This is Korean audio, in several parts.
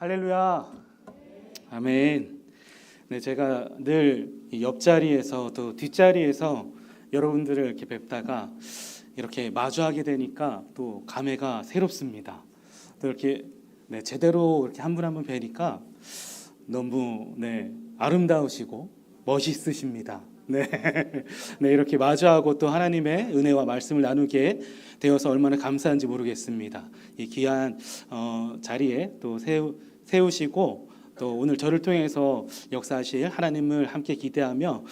할렐루야. 아멘. 네, 제가 늘 옆자리에서 또 뒷자리에서 여러분들을 이렇게 뵙다가 이렇게 마주하게 되니까 또 감회가 새롭습니다. 또 이렇게 제대로 이렇게 한 분 한 분 뵈니까 너무 아름다우시고 멋있으십니다. 네, 이렇게 마주하고 또 하나님의 은혜와 말씀을 나누게 되어서 얼마나 감사한지 모르겠습니다. 이 귀한 자리에 또 세우시고 또 오늘 저를 통해서 역사하실 하나님을 함께 기대하며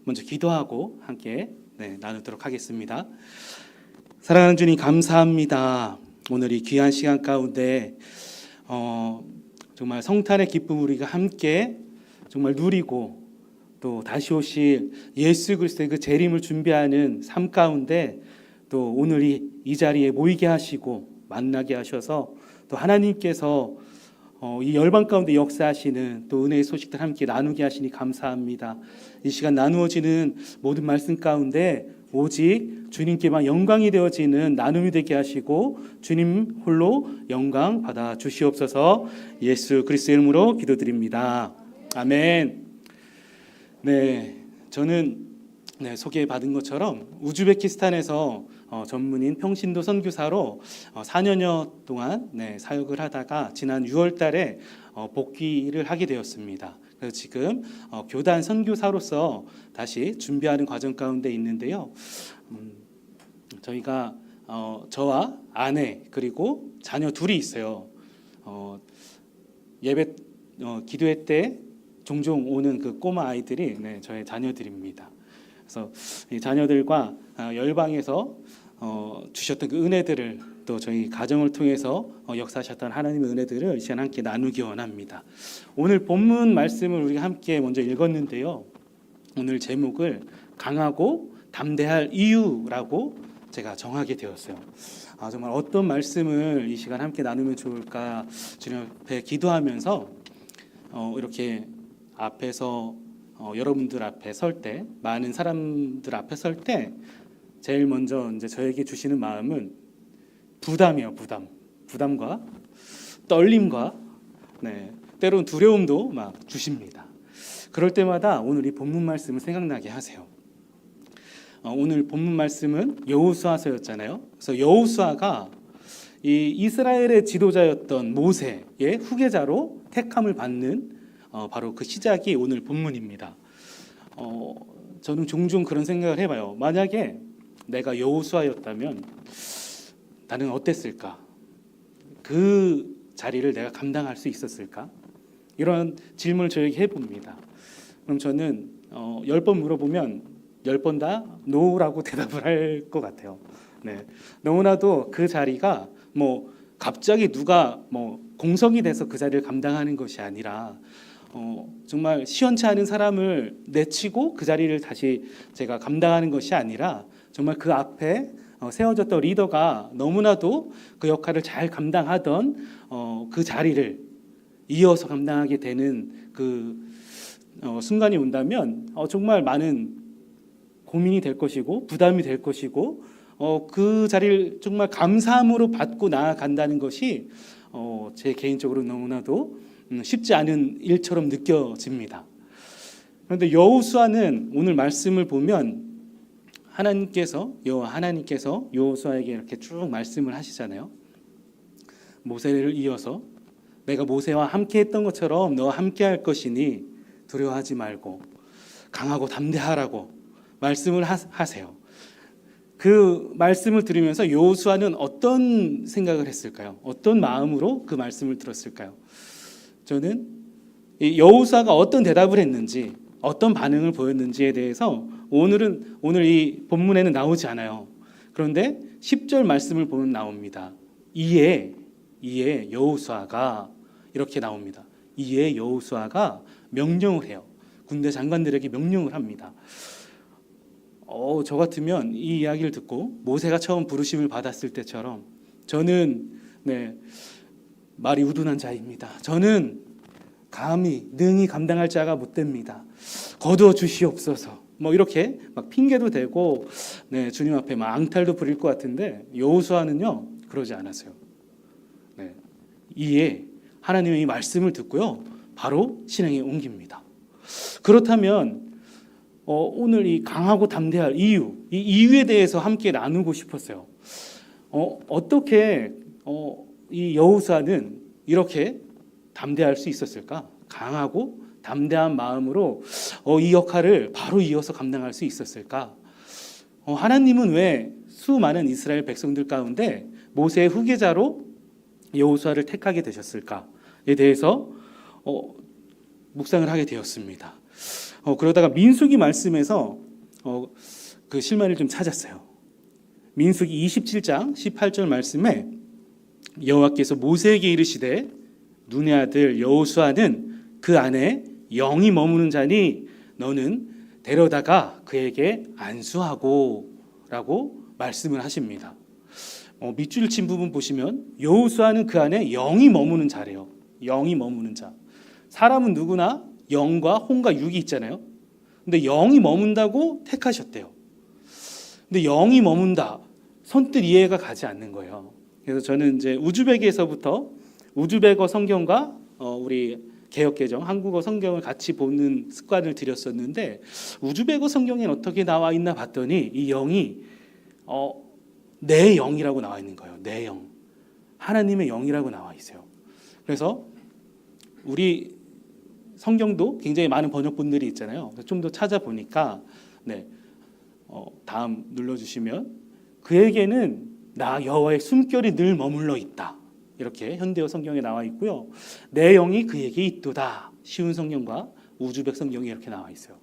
먼저 기도하고 함께 나누도록 하겠습니다. 사랑하는 주님 감사합니다. 오늘 이 귀한 시간 가운데 정말 성탄의 기쁨 우리가 함께 정말 누리고 또 다시 오실 예수 그리스도의 그 재림을 준비하는 삶 가운데 또 오늘 이 자리에 모이게 하시고 만나게 하셔서 또 하나님께서 이 열방 가운데 역사하시는 또 은혜의 소식들 함께 나누게 하시니 감사합니다. 이 시간 나누어지는 모든 말씀 가운데 오직 주님께만 영광이 되어지는 나눔이 되게 하시고 주님 홀로 영광 받아 주시옵소서. 예수 그리스도의 이름으로 기도드립니다. 아멘. 저는 소개받은 것처럼 우즈베키스탄에서 전문인 평신도 선교사로 4년여 동안 사역을 하다가 지난 6월 달에 복귀를 하게 되었습니다. 그래서 지금 교단 선교사로서 다시 준비하는 과정 가운데 있는데요. 저희가 저와 아내 그리고 자녀 둘이 있어요. 예배 기도회 때 종종 오는 그 꼬마 아이들이 저의 자녀들입니다. 그래서 이 자녀들과 열방에서 주셨던 그 은혜들을 또 저희 가정을 통해서 역사하셨던 하나님의 은혜들을 이 시간 함께 나누기 원합니다. 오늘 본문 말씀을 우리가 함께 먼저 읽었는데요. 오늘 제목을 강하고 담대할 이유라고 제가 정하게 되었어요. 정말 어떤 말씀을 이 시간 함께 나누면 좋을까 주님 앞에 기도하면서 이렇게 앞에서 여러분들 앞에 설 때, 많은 사람들 앞에 설 때 제일 먼저 이제 저에게 주시는 마음은 부담이에요. 부담과 떨림과 때로는 두려움도 막 주십니다. 그럴 때마다 오늘 이 본문 말씀을 생각나게 하세요. 오늘 본문 말씀은 여호수아서였잖아요. 그래서 여호수아가 이 이스라엘의 지도자였던 모세의 후계자로 택함을 받는 바로 그 시작이 오늘 본문입니다. 저는 종종 그런 생각을 해봐요. 만약에 내가 여호수아였다면 나는 어땠을까? 그 자리를 내가 감당할 수 있었을까? 이런 질문을 저에게 해봅니다. 그럼 저는 10번 물어보면 10번 다 노라고 대답을 할 것 같아요. 너무나도 그 자리가 갑자기 누가 공석이 돼서 그 자리를 감당하는 것이 아니라 정말 시원치 않은 사람을 내치고 그 자리를 다시 제가 감당하는 것이 아니라 정말 그 앞에 세워졌던 리더가 너무나도 그 역할을 잘 감당하던 그 자리를 이어서 감당하게 되는 그 순간이 온다면 정말 많은 고민이 될 것이고 부담이 될 것이고 그 자리를 정말 감사함으로 받고 나아간다는 것이 제 개인적으로 너무나도 쉽지 않은 일처럼 느껴집니다. 그런데 여호수아는 오늘 말씀을 보면 하나님께서 여호수아에게 이렇게 쭉 말씀을 하시잖아요. 모세를 이어서 내가 모세와 함께 했던 것처럼 너와 함께 할 것이니 두려워하지 말고 강하고 담대하라고 말씀을 하세요. 그 말씀을 들으면서 여호수아는 어떤 생각을 했을까요? 어떤 마음으로 그 말씀을 들었을까요? 저는 여호수아가 어떤 대답을 했는지 어떤 반응을 보였는지에 대해서 오늘 이 본문에는 나오지 않아요. 그런데 10절 말씀을 보면 나옵니다. 이에 여호수아가 이렇게 나옵니다. 이에 여호수아가 명령을 해요. 군대 장관들에게 명령을 합니다. 저 같으면 이 이야기를 듣고 모세가 처음 부르심을 받았을 때처럼 저는 말이 우둔한 자입니다. 저는 감히 능히 감당할 자가 못 됩니다. 거두어 주시옵소서. 이렇게 막 핑계도 대고 주님 앞에 막 앙탈도 부릴 것 같은데 여호수아는요 그러지 않았어요. 이에 하나님의 이 말씀을 듣고요, 바로 실행에 옮깁니다. 그렇다면 오늘 이 강하고 담대할 이유, 이 이유에 대해서 함께 나누고 싶었어요. 어떻게 이 여호수아는 이렇게 담대할 수 있었을까? 강하고 담대한 마음으로 이 역할을 바로 이어서 감당할 수 있었을까? 하나님은 왜 수많은 이스라엘 백성들 가운데 모세의 후계자로 여호수아를 택하게 되셨을까에 대해서 묵상을 하게 되었습니다. 그러다가 민수기 말씀에서 그 실마리를 좀 찾았어요. 민수기 27장 18절 말씀에 여호와께서 모세에게 이르시되 눈의 아들 여호수아는 그 안에 영이 머무는 자니 너는 데려다가 그에게 안수하고 라고 말씀을 하십니다. 밑줄 친 부분 보시면 여호수아는 그 안에 영이 머무는 자래요. 영이 머무는 자. 사람은 누구나 영과 혼과 육이 있잖아요. 근데 영이 머문다고 택하셨대요. 근데 영이 머문다, 선뜻 이해가 가지 않는 거예요. 그래서 저는 이제 우즈벡에서부터 우즈벡어 성경과 우리 개역개정 한국어 성경을 같이 보는 습관을 들였었는데, 우즈벡어 성경엔 어떻게 나와 있나 봤더니 이 영이 내 영이라고 나와 있는 거예요. 내 영, 하나님의 영이라고 나와 있어요. 그래서 우리 성경도 굉장히 많은 번역본들이 있잖아요. 좀 더 찾아보니까 다음 눌러주시면 그에게는 나 여호와의 숨결이 늘 머물러 있다, 이렇게 현대어 성경에 나와 있고요. 내 영이 그에게 있도다, 쉬운 성경과 우즈벡 성경이 이렇게 나와 있어요.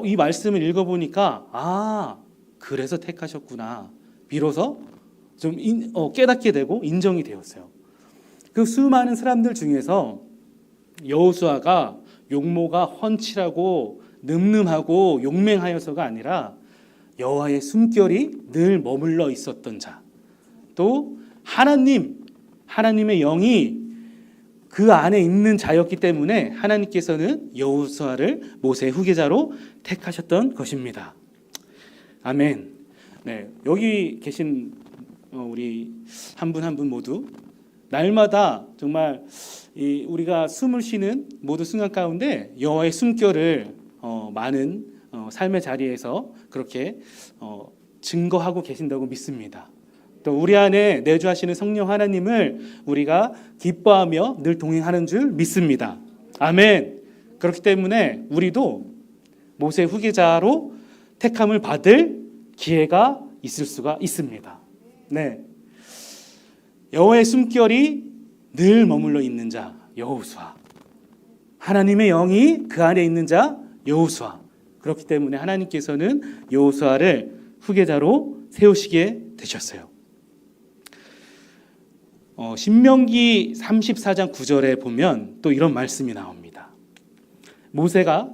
이 말씀을 읽어보니까 그래서 택하셨구나, 비로소 좀 깨닫게 되고 인정이 되었어요. 그 수많은 사람들 중에서 여호수아가 용모가 헌칠하고 늠름하고 용맹하여서가 아니라 여호와의 숨결이 늘 머물러 있었던 자, 또 하나님의 영이 그 안에 있는 자였기 때문에 하나님께서는 여호수아를 모세의 후계자로 택하셨던 것입니다. 아멘. 여기 계신 우리 한 분 한 분 모두 날마다 정말 우리가 숨을 쉬는 모든 순간 가운데 여호와의 숨결을 많은 삶의 자리에서 그렇게 증거하고 계신다고 믿습니다. 또 우리 안에 내주하시는 성령 하나님을 우리가 기뻐하며 늘 동행하는 줄 믿습니다. 아멘. 그렇기 때문에 우리도 모세의 후계자로 택함을 받을 기회가 있을 수가 있습니다. 여호와의 숨결이 늘 머물러 있는 자 여호수아, 하나님의 영이 그 안에 있는 자 여호수아. 그렇기 때문에 하나님께서는 여호수아를 후계자로 세우시게 되셨어요. 신명기 34장 9절에 보면 또 이런 말씀이 나옵니다. 모세가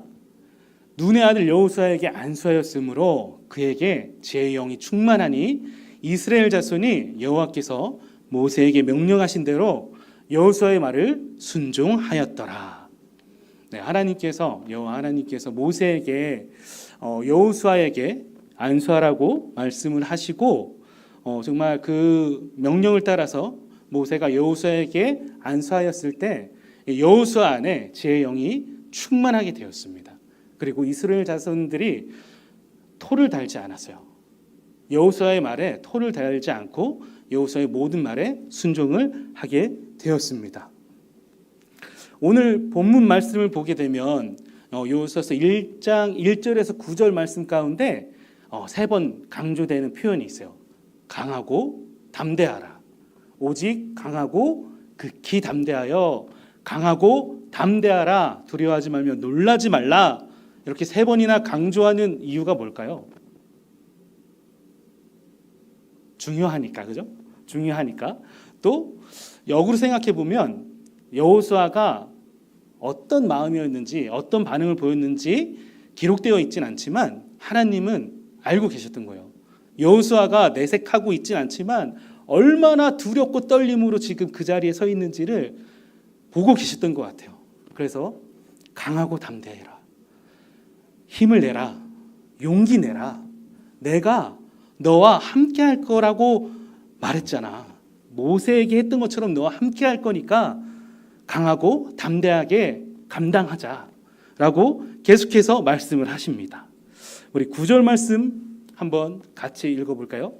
눈의 아들 여호수아에게 안수하였으므로 그에게 제 영이 충만하니 이스라엘 자손이 여호와께서 모세에게 명령하신 대로 여호수아의 말을 순종하였더라. 여호와 하나님께서 모세에게 여호수아에게 안수하라고 말씀을 하시고 정말 그 명령을 따라서 모세가 여호수아에게 안수하였을 때 여호수아 안에 제 영이 충만하게 되었습니다. 그리고 이스라엘 자손들이 토를 달지 않았어요. 여호수아의 말에 토를 달지 않고 여호수아의 모든 말에 순종을 하게 되었습니다. 오늘 본문 말씀을 보게 되면 여호수아서 1장 1절에서 9절 말씀 가운데 3번 강조되는 표현이 있어요. 강하고 담대하라. 오직 강하고 극히 담대하여, 강하고 담대하라. 두려워하지 말며 놀라지 말라. 이렇게 3번이나 강조하는 이유가 뭘까요? 중요하니까, 그죠? 중요하니까. 또 역으로 생각해 보면 여호수아가 어떤 마음이었는지, 어떤 반응을 보였는지 기록되어 있진 않지만 하나님은 알고 계셨던 거예요. 여호수아가 내색하고 있진 않지만 얼마나 두렵고 떨림으로 지금 그 자리에 서 있는지를 보고 계셨던 것 같아요. 그래서 강하고 담대해라, 힘을 내라, 용기 내라, 내가 너와 함께 할 거라고 말했잖아. 모세에게 했던 것처럼 너와 함께 할 거니까 강하고 담대하게 감당하자라고 계속해서 말씀을 하십니다. 우리 9절 말씀 한번 같이 읽어볼까요?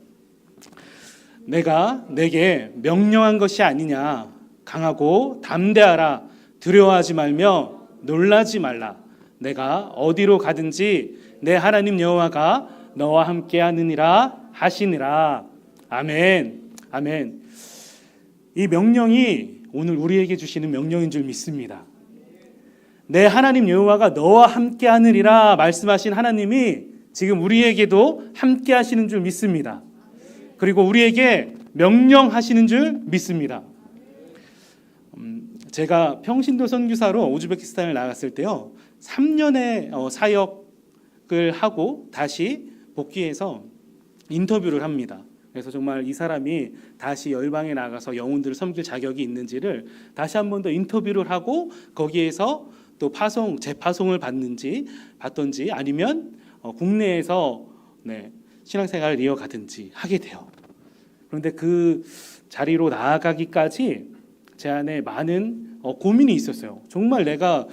내가 내게 명령한 것이 아니냐. 강하고 담대하라. 두려워하지 말며 놀라지 말라. 내가 어디로 가든지 내 하나님 여호와가 너와 함께 하느니라 하시니라. 아멘. 아멘. 이 명령이 오늘 우리에게 주시는 명령인 줄 믿습니다. 내 하나님 여호와가 너와 함께 하느니라 말씀하신 하나님이 지금 우리에게도 함께 하시는 줄 믿습니다. 그리고 우리에게 명령하시는 줄 믿습니다. 제가 평신도 선교사로 우즈베키스탄을 나갔을 때요, 3년의 사역을 하고 다시 복귀해서 인터뷰를 합니다. 그래서 정말 이 사람이 다시 열방에 나가서 영혼들을 섬길 자격이 있는지를 다시 한 번 더 인터뷰를 하고 거기에서 또 재파송을 받던지 아니면 국내에서 신앙생활을 이어가든지 하게 돼요. 그런데 그 자리로 나아가기까지 제 안에 많은 고민이 있었어요. 정말 내가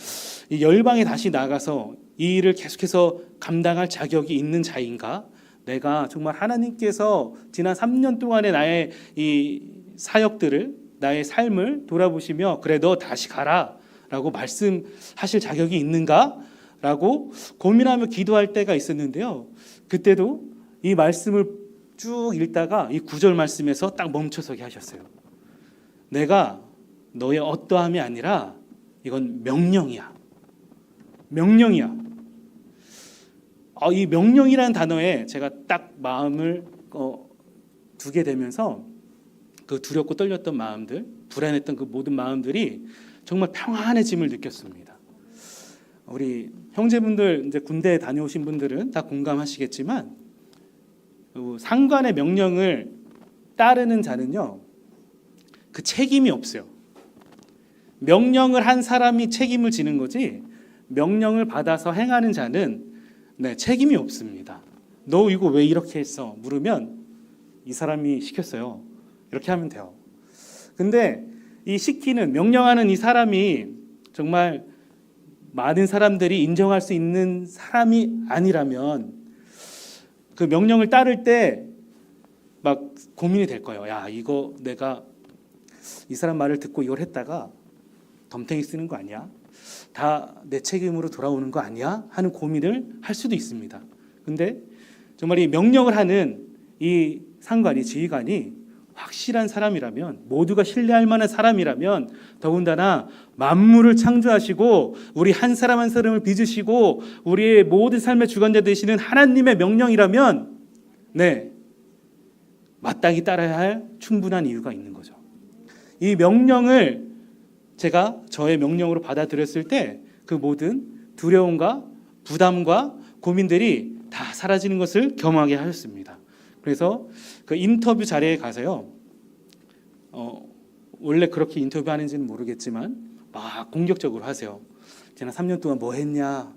이 열방에 다시 나가서 이 일을 계속해서 감당할 자격이 있는 자인가? 내가 정말 하나님께서 지난 3년 동안의 나의 이 사역들을, 나의 삶을 돌아보시며 그래 너 다시 가라 라고 말씀하실 자격이 있는가? 라고 고민하며 기도할 때가 있었는데요. 그때도 이 말씀을 쭉 읽다가 이 9절 말씀에서 딱 멈춰서게 하셨어요. 내가 너의 어떠함이 아니라 이건 명령이야. 명령이야. 이 명령이라는 단어에 제가 딱 마음을 두게 되면서 그 두렵고 떨렸던 마음들, 불안했던 그 모든 마음들이 정말 평안해짐을 느꼈습니다. 우리 형제분들, 이제 군대에 다녀오신 분들은 다 공감하시겠지만 상관의 명령을 따르는 자는요, 그 책임이 없어요. 명령을 한 사람이 책임을 지는 거지 명령을 받아서 행하는 자는 책임이 없습니다. 너 이거 왜 이렇게 했어? 물으면 이 사람이 시켰어요. 이렇게 하면 돼요. 근데 이 시키는, 명령하는 이 사람이 정말 많은 사람들이 인정할 수 있는 사람이 아니라면 그 명령을 따를 때 막 고민이 될 거예요. 야, 이거 내가 이 사람 말을 듣고 이걸 했다가 덤탱이 쓰는 거 아니야? 다 내 책임으로 돌아오는 거 아니야? 하는 고민을 할 수도 있습니다. 근데 정말 이 명령을 하는 이 상관이, 지휘관이 확실한 사람이라면, 모두가 신뢰할 만한 사람이라면, 더군다나 만물을 창조하시고 우리 한 사람 한 사람을 빚으시고 우리의 모든 삶의 주관자 되시는 하나님의 명령이라면 마땅히 따라야 할 충분한 이유가 있는 거죠. 이 명령을 제가 저의 명령으로 받아들였을 때 그 모든 두려움과 부담과 고민들이 다 사라지는 것을 경험하게 하셨습니다. 그래서 그 인터뷰 자리에 가서요, 원래 그렇게 인터뷰하는지는 모르겠지만 막 공격적으로 하세요. 지난 3년 동안 뭐 했냐?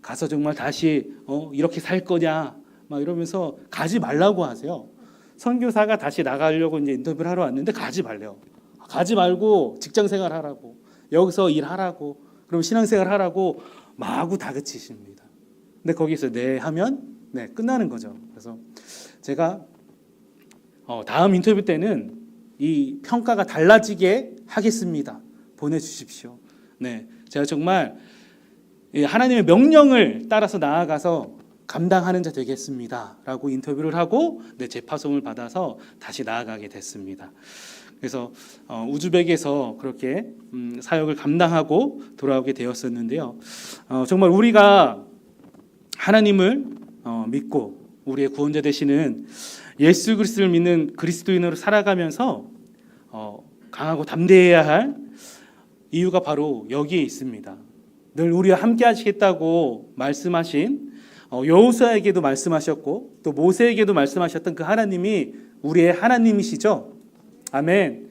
가서 정말 다시 이렇게 살 거냐? 막 이러면서 가지 말라고 하세요. 선교사가 다시 나가려고 이제 인터뷰를 하러 왔는데 가지 말래요. 가지 말고 직장 생활 하라고, 여기서 일하라고, 그럼 신앙생활 하라고 마구 다그치십니다. 근데 거기서 하면 끝나는 거죠. 그래서 제가 다음 인터뷰 때는 이 평가가 달라지게 하겠습니다. 보내주십시오. 제가 정말 하나님의 명령을 따라서 나아가서 감당하는 자 되겠습니다. 라고 인터뷰를 하고 재파송을 받아서 다시 나아가게 됐습니다. 그래서 우즈벡에서 그렇게 사역을 감당하고 돌아오게 되었었는데요. 정말 우리가 하나님을 믿고 우리의 구원자 되시는 예수 그리스도를 믿는 그리스도인으로 살아가면서 강하고 담대해야 할 이유가 바로 여기에 있습니다. 늘 우리와 함께 하시겠다고 말씀하신 여호수아에게도 말씀하셨고 또 모세에게도 말씀하셨던 그 하나님이 우리의 하나님이시죠. 아멘.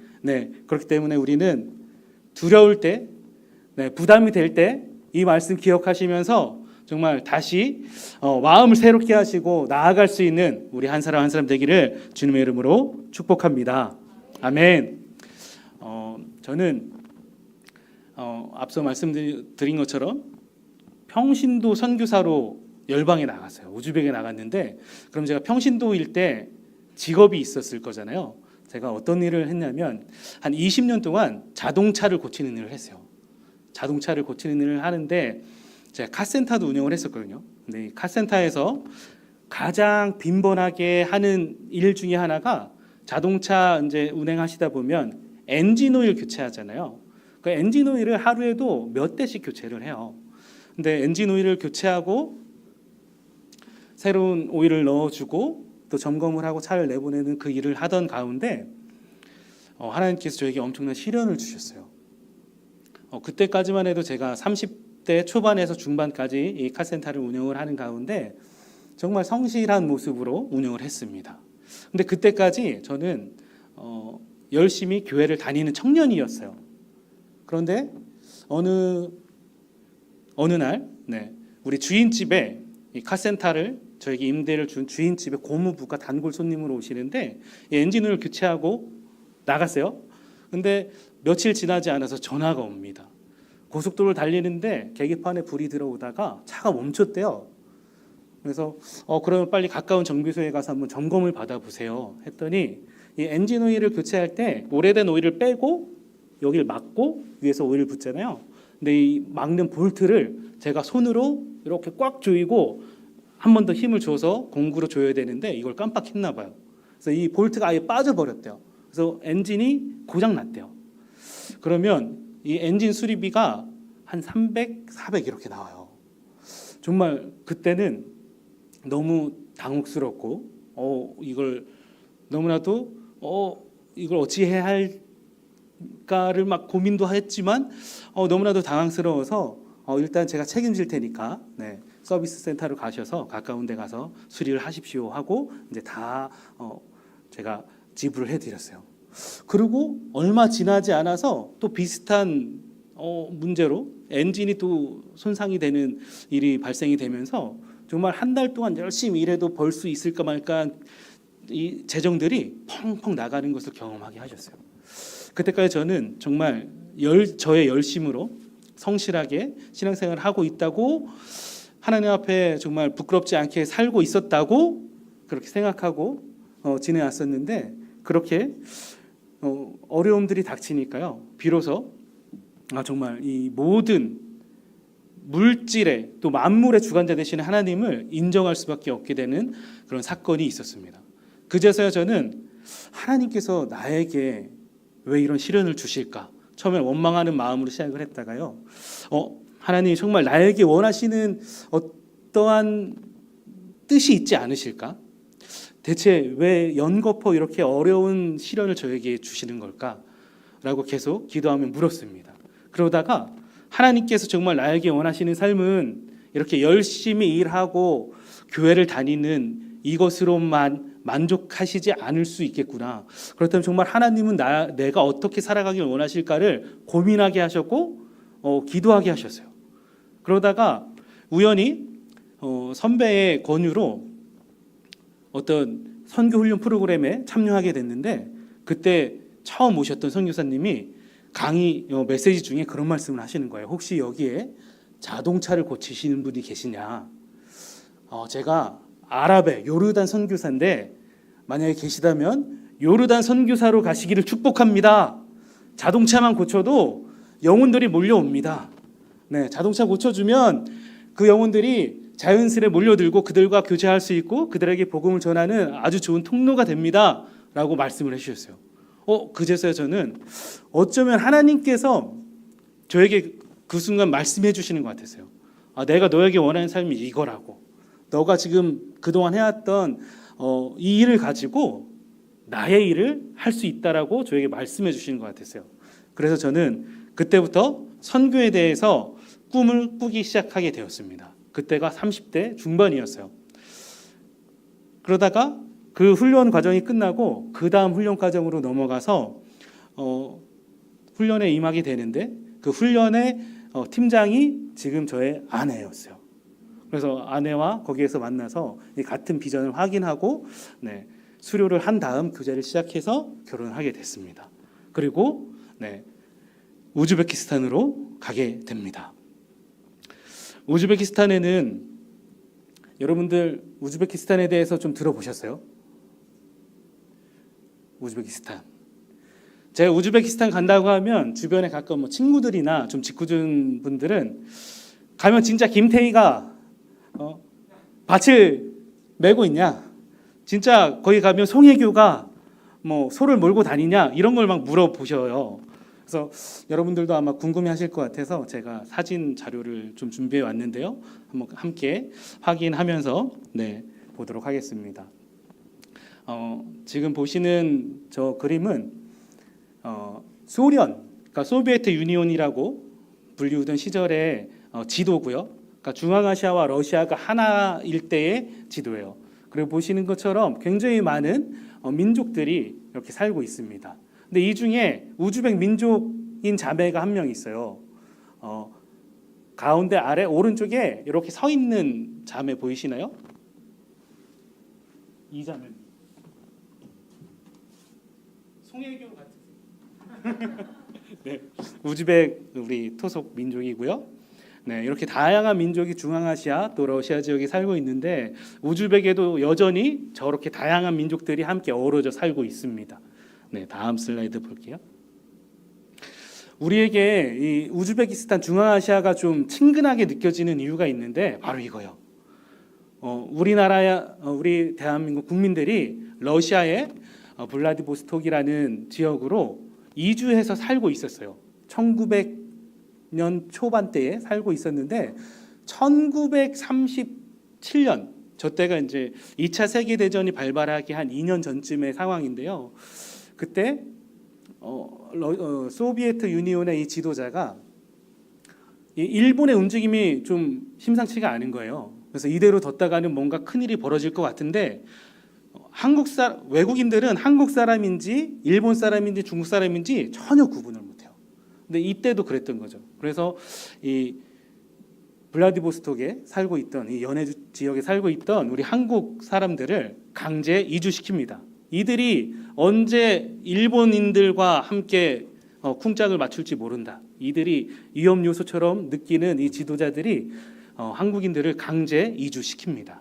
그렇기 때문에 우리는 두려울 때, 부담이 될 때 이 말씀 기억하시면서 정말 다시 마음을 새롭게 하시고 나아갈 수 있는 우리 한 사람 한 사람 되기를 주님의 이름으로 축복합니다. 아멘. 저는 앞서 말씀드린 것처럼 평신도 선교사로 열방에 나갔어요. 우즈벡에 나갔는데 그럼 제가 평신도일 때 직업이 있었을 거잖아요. 제가 어떤 일을 했냐면 한 20년 동안 자동차를 고치는 일을 했어요. 자동차를 고치는 일을 하는데 제가 카센터도 운영을 했었거든요. 근데 이 카센터에서 가장 빈번하게 하는 일 중에 하나가 자동차 이제 운행하시다 보면 엔진 오일 교체하잖아요. 그 엔진 오일을 하루에도 몇 대씩 교체를 해요. 근데 엔진 오일을 교체하고 새로운 오일을 넣어주고 또 점검을 하고 차를 내보내는 그 일을 하던 가운데 하나님께서 저에게 엄청난 시련을 주셨어요. 그때까지만 해도 제가 30대 초반에서 중반까지 이 카센터를 운영을 하는 가운데 정말 성실한 모습으로 운영을 했습니다. 근데 그때까지 저는 열심히 교회를 다니는 청년이었어요. 그런데 어느 날 우리 주인집에 이 카센터를 저에게 임대를 준 주인집에 고모부가 단골 손님으로 오시는데 이 엔진을 교체하고 나갔어요. 근데 며칠 지나지 않아서 전화가 옵니다. 고속도로를 달리는데 계기판에 불이 들어오다가 차가 멈췄대요. 그래서 그러면 빨리 가까운 정비소에 가서 한번 점검을 받아보세요 했더니 이 엔진 오일을 교체할 때 오래된 오일을 빼고 여기를 막고 위에서 오일을 붓잖아요. 근데 이 막는 볼트를 제가 손으로 이렇게 꽉 조이고 한 번 더 힘을 줘서 공구로 조여야 되는데 이걸 깜빡했나 봐요. 그래서 이 볼트가 아예 빠져버렸대요. 그래서 엔진이 고장 났대요. 그러면 이 엔진 수리비가 한 300, 400 이렇게 나와요. 정말 그때는 너무 당혹스럽고 이걸 너무나도 이걸 어찌 해야 할까를 막 고민도 했지만 너무나도 당황스러워서 일단 제가 책임질 테니까 서비스 센터로 가셔서 가까운 데 가서 수리를 하십시오 하고 이제 다 제가 지불을 해드렸어요. 그리고 얼마 지나지 않아서 또 비슷한 문제로 엔진이 또 손상이 되는 일이 발생이 되면서 정말 한 달 동안 열심히 일해도 벌 수 있을까 말까 이 재정들이 펑펑 나가는 것을 경험하게 하셨어요. 그때까지 저는 정말 저의 열심으로 성실하게 신앙생활을 하고 있다고 하나님 앞에 정말 부끄럽지 않게 살고 있었다고 그렇게 생각하고 지내왔었는데 그렇게 어려움들이 닥치니까요. 비로소 정말 이 모든 물질의 또 만물의 주관자 되시는 하나님을 인정할 수밖에 없게 되는 그런 사건이 있었습니다. 그제서야 저는 하나님께서 나에게 왜 이런 시련을 주실까? 처음에 원망하는 마음으로 시작을 했다가요. 하나님이 정말 나에게 원하시는 어떠한 뜻이 있지 않으실까? 대체 왜 연거푸 이렇게 어려운 시련을 저에게 주시는 걸까? 라고 계속 기도하며 물었습니다. 그러다가 하나님께서 정말 나에게 원하시는 삶은 이렇게 열심히 일하고 교회를 다니는 이것으로만 만족하시지 않을 수 있겠구나. 그렇다면 정말 하나님은 내가 어떻게 살아가길 원하실까를 고민하게 하셨고 기도하게 하셨어요. 그러다가 우연히 선배의 권유로 어떤 선교 훈련 프로그램에 참여하게 됐는데 그때 처음 오셨던 선교사님이 강의 메시지 중에 그런 말씀을 하시는 거예요. 혹시 여기에 자동차를 고치시는 분이 계시냐? 제가 아랍의 요르단 선교사인데 만약에 계시다면 요르단 선교사로 가시기를 축복합니다. 자동차만 고쳐도 영혼들이 몰려옵니다. 자동차 고쳐주면 그 영혼들이 자연스레 몰려들고 그들과 교제할 수 있고 그들에게 복음을 전하는 아주 좋은 통로가 됩니다. 라고 말씀을 해주셨어요. 그제서야 저는 어쩌면 하나님께서 저에게 그 순간 말씀해 주시는 것 같았어요. 내가 너에게 원하는 삶이 이거라고. 너가 지금 그동안 해왔던 이 일을 가지고 나의 일을 할 수 있다라고 저에게 말씀해 주시는 것 같았어요. 그래서 저는 그때부터 선교에 대해서 꿈을 꾸기 시작하게 되었습니다. 그때가 30대 중반이었어요. 그러다가 그 훈련 과정이 끝나고 그 다음 훈련 과정으로 넘어가서 훈련에 임하게 되는데 그 훈련의 팀장이 지금 저의 아내였어요. 그래서 아내와 거기에서 만나서 같은 비전을 확인하고 수료를 한 다음 교제를 시작해서 결혼을 하게 됐습니다. 그리고 우즈베키스탄으로 가게 됩니다. 우즈베키스탄에는 여러분들 우즈베키스탄에 대해서 좀 들어보셨어요? 우즈베키스탄. 제가 우즈베키스탄 간다고 하면 주변에 가끔 뭐 친구들이나 좀 직구준 분들은 가면 진짜 김태희가 밭을 메고 있냐? 진짜 거기 가면 송혜교가 뭐 소를 몰고 다니냐? 이런 걸 막 물어보셔요. 그래서 여러분들도 아마 궁금해하실 것 같아서 제가 사진 자료를 좀 준비해 왔는데요. 한번 함께 확인하면서 보도록 하겠습니다. 지금 보시는 저 그림은 소련, 그러니까 소비에트 유니온이라고 불리우던 시절의 지도고요. 그러니까 중앙아시아와 러시아가 하나일 때의 지도예요. 그리고 보시는 것처럼 굉장히 많은 민족들이 이렇게 살고 있습니다. 근데 이 중에 우즈벡 민족인 자매가 한 명 있어요. 가운데 아래 오른쪽에 이렇게 서 있는 자매 보이시나요? 이 자매. 송혜교 같은. 네, 우즈벡 우리 토속 민족이고요. 네, 이렇게 다양한 민족이 중앙아시아 또 러시아 지역에 살고 있는데 우즈벡에도 여전히 저렇게 다양한 민족들이 함께 어우러져 살고 있습니다. 네, 다음 슬라이드 볼게요. 우리에게 이 우즈베키스탄 중앙아시아가 좀 친근하게 느껴지는 이유가 있는데 바로 이거요. 우리 대한민국 국민들이 러시아의 블라디보스톡이라는 지역으로 이주해서 살고 있었어요. 1900년 초반대에 살고 있었는데 1937년 저 때가 이제 2차 세계 대전이 발발하기 한 2년 전쯤의 상황인데요. 그때 소비에트 유니온의 이 지도자가 일본의 움직임이 좀 심상치가 않은 거예요. 그래서 이대로 뒀다가는 뭔가 큰일이 벌어질 것 같은데 외국인들은 한국 사람인지 일본 사람인지 중국 사람인지 전혀 구분을 못해요. 근데 이때도 그랬던 거죠. 그래서 이 블라디보스톡에 살고 있던 이 연해주 지역에 살고 있던 우리 한국 사람들을 강제 이주시킵니다. 이들이 언제 일본인들과 함께 쿵짝을 맞출지 모른다. 이들이 위험 요소처럼 느끼는 이 지도자들이 한국인들을 강제 이주시킵니다.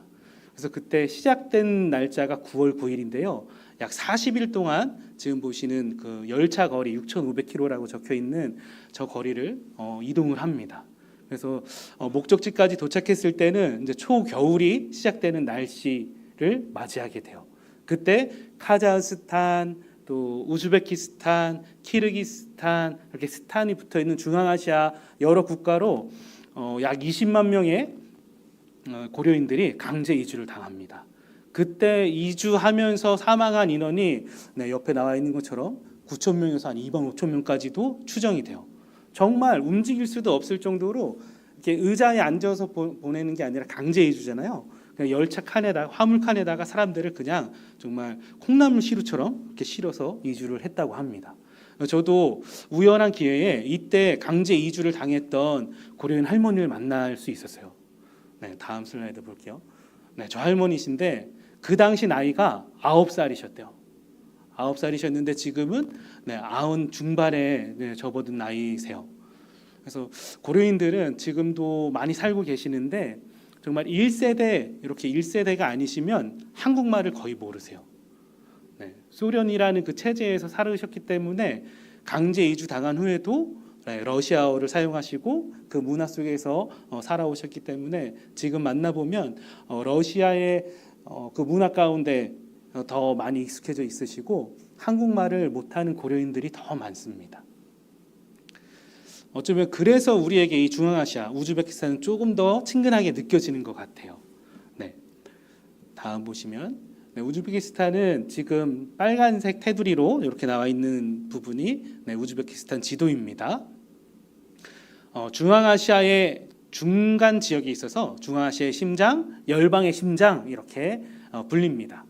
그래서 그때 시작된 날짜가 9월 9일인데요. 약 40일 동안 지금 보시는 그 열차 거리 6,500km라고 적혀 있는 저 거리를 이동을 합니다. 그래서 목적지까지 도착했을 때는 이제 초겨울이 시작되는 날씨를 맞이하게 돼요. 그때 카자흐스탄, 또 우즈베키스탄, 키르기스탄 이렇게 스탄이 붙어 있는 중앙아시아 여러 국가로 약 20만 명의 고려인들이 강제 이주를 당합니다. 그때 이주하면서 사망한 인원이 옆에 나와 있는 것처럼 9천 명에서 한 2만 5천 명까지도 추정이 돼요. 정말 움직일 수도 없을 정도로 이렇게 의자에 앉아서 보내는 게 아니라 강제 이주잖아요. 그냥 열차 칸에다가 화물 칸에다가 사람들을 그냥 정말 콩나물 시루처럼 이렇게 실어서 이주를 했다고 합니다. 저도 우연한 기회에 이때 강제 이주를 당했던 고려인 할머니를 만날 수 있었어요. 네, 다음 슬라이드 볼게요. 네, 저 할머니신데 그 당시 나이가 9살이셨대요. 9살이셨는데 지금은 90 중반에 접어든 나이세요. 그래서 고려인들은 지금도 많이 살고 계시는데 정말 1세대 이렇게 1세대가 아니시면 한국말을 거의 모르세요. 소련이라는 그 체제에서 살으셨기 때문에 강제 이주 당한 후에도 러시아어를 사용하시고 그 문화 속에서 살아오셨기 때문에 지금 만나보면 러시아의 그 문화 가운데 더 많이 익숙해져 있으시고 한국말을 못하는 고려인들이 더 많습니다. 어쩌면 그래서 우리에게 이 중앙아시아, 우즈베키스탄은 조금 더 친근하게 느껴지는 것 같아요. 네, 다음 보시면 우즈베키스탄은 지금 빨간색 테두리로 이렇게 나와 있는 부분이 우즈베키스탄 지도입니다. 중앙아시아의 중간 지역에 있어서 중앙아시아의 심장, 열방의 심장 이렇게 불립니다.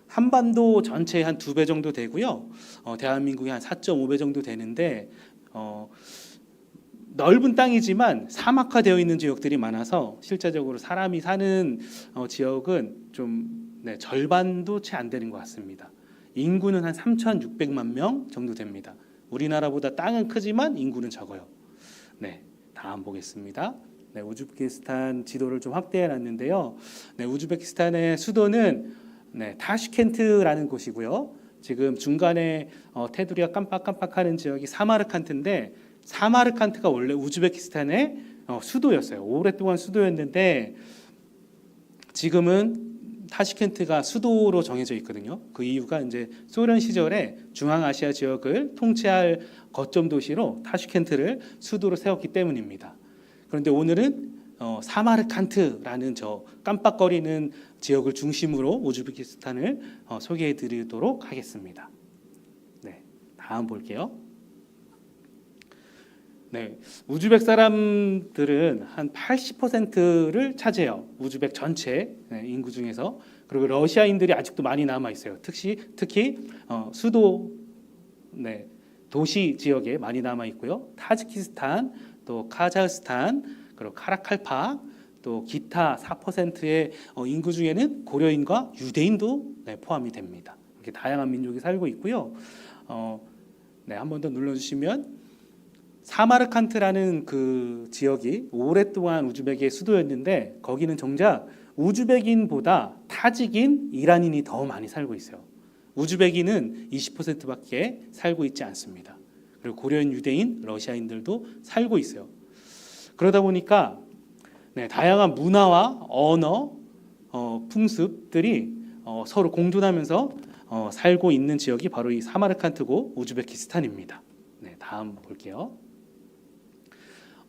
한반도 전체의 한 2배 정도 되고요. 대한민국이 한 4.5배 정도 되는데 넓은 땅이지만 사막화되어 있는 지역들이 많아서 실제적으로 사람이 사는 지역은 좀 절반도 채 안 되는 것 같습니다. 인구는 한 3,600만 명 정도 됩니다. 우리나라보다 땅은 크지만 인구는 적어요. 네, 다음 보겠습니다. 네, 우즈베키스탄 지도를 좀 확대해 놨는데요. 네, 우즈베키스탄의 수도는 네, 타슈켄트라는 곳이고요. 지금 중간에 테두리가 깜빡깜빡하는 지역이 사마르칸트인데, 사마르칸트가 원래 우즈베키스탄의 수도였어요. 오랫동안 수도였는데 지금은 타슈켄트가 수도로 정해져 있거든요. 그 이유가 이제 소련 시절에 중앙아시아 지역을 통치할 거점 도시로 타슈켄트를 수도로 세웠기 때문입니다. 그런데 오늘은 사마르칸트라는 저 깜빡거리는 지역을 중심으로 우즈베키스탄을 소개해드리도록 하겠습니다. 네, 다음 볼게요. 네, 우즈벡 사람들은 한 80%를 차지해요. 우즈벡 전체 인구 중에서. 그리고 러시아인들이 아직도 많이 남아 있어요. 특히 수도 도시 지역에 많이 남아 있고요. 타지키스탄, 또 카자흐스탄, 그리고 카라칼팍, 또 기타 4%의 인구 중에는 고려인과 유대인도 포함이 됩니다. 이렇게 다양한 민족이 살고 있고요. 한 번 더 눌러주시면, 사마르칸트라는 그 지역이 오랫동안 우즈벡의 수도였는데 거기는 정작 우즈벡인보다 타직인, 이란인이 더 많이 살고 있어요. 우즈벡인은 20%밖에 살고 있지 않습니다. 그리고 고려인, 유대인, 러시아인들도 살고 있어요. 그러다 보니까 다양한 문화와 언어, 풍습들이 서로 공존하면서 살고 있는 지역이 바로 이 사마르칸트고 우즈베키스탄입니다. 네, 다음 볼게요.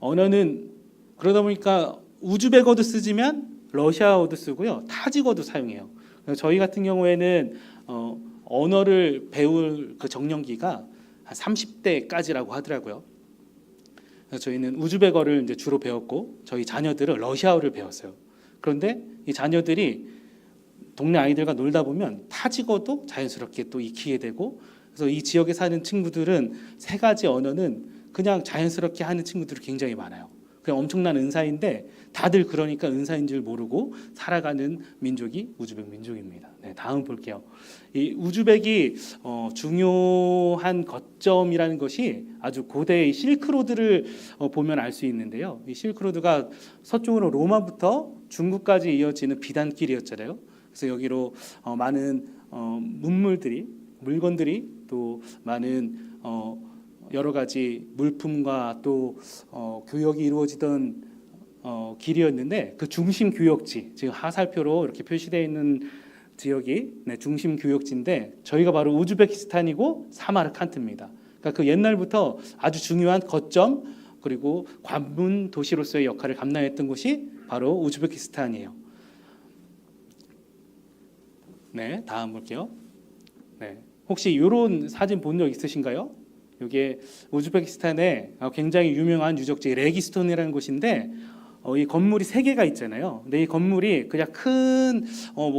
언어는 그러다 보니까 우즈벡어도 쓰지만 러시아어도 쓰고요, 타직어도 사용해요. 저희 같은 경우에는 언어를 배울 그 정년기가 한 30대까지라고 하더라고요. 그래서 저희는 우즈벡어를 이제 주로 배웠고 저희 자녀들은 러시아어를 배웠어요. 그런데 이 자녀들이 동네 아이들과 놀다 보면 타직어도 자연스럽게 또 익히게 되고, 그래서 이 지역에 사는 친구들은 세 가지 언어는 그냥 자연스럽게 하는 친구들이 굉장히 많아요. 그냥 엄청난 은사인데 다들 그러니까 은사인 줄 모르고 살아가는 민족이 우즈벡 민족입니다. 네, 다음 볼게요. 이 우즈벡이 중요한 거점이라는 것이 아주 고대의 실크로드를 보면 알 수 있는데요. 이 실크로드가 서쪽으로 로마부터 중국까지 이어지는 비단길이었잖아요. 그래서 여기로 많은 물건들이 또 많은 여러 가지 물품과 또 교역이 이루어지던 길이었는데, 그 중심 교역지, 지금 하살표로 이렇게 표시되어 있는 지역이 중심 교역지인데 저희가 바로 우즈베키스탄이고 사마르칸트입니다. 그러니까 그 옛날부터 아주 중요한 거점 그리고 관문 도시로서의 역할을 감당했던 곳이 바로 우즈베키스탄이에요. 네, 다음 볼게요. 네, 혹시 이런 사진 본 적 있으신가요? 이게 우즈베키스탄의 굉장히 유명한 유적지 레기스톤이라는 곳인데 이 건물이 세 개가 있잖아요. 근데 이 건물이 그냥 큰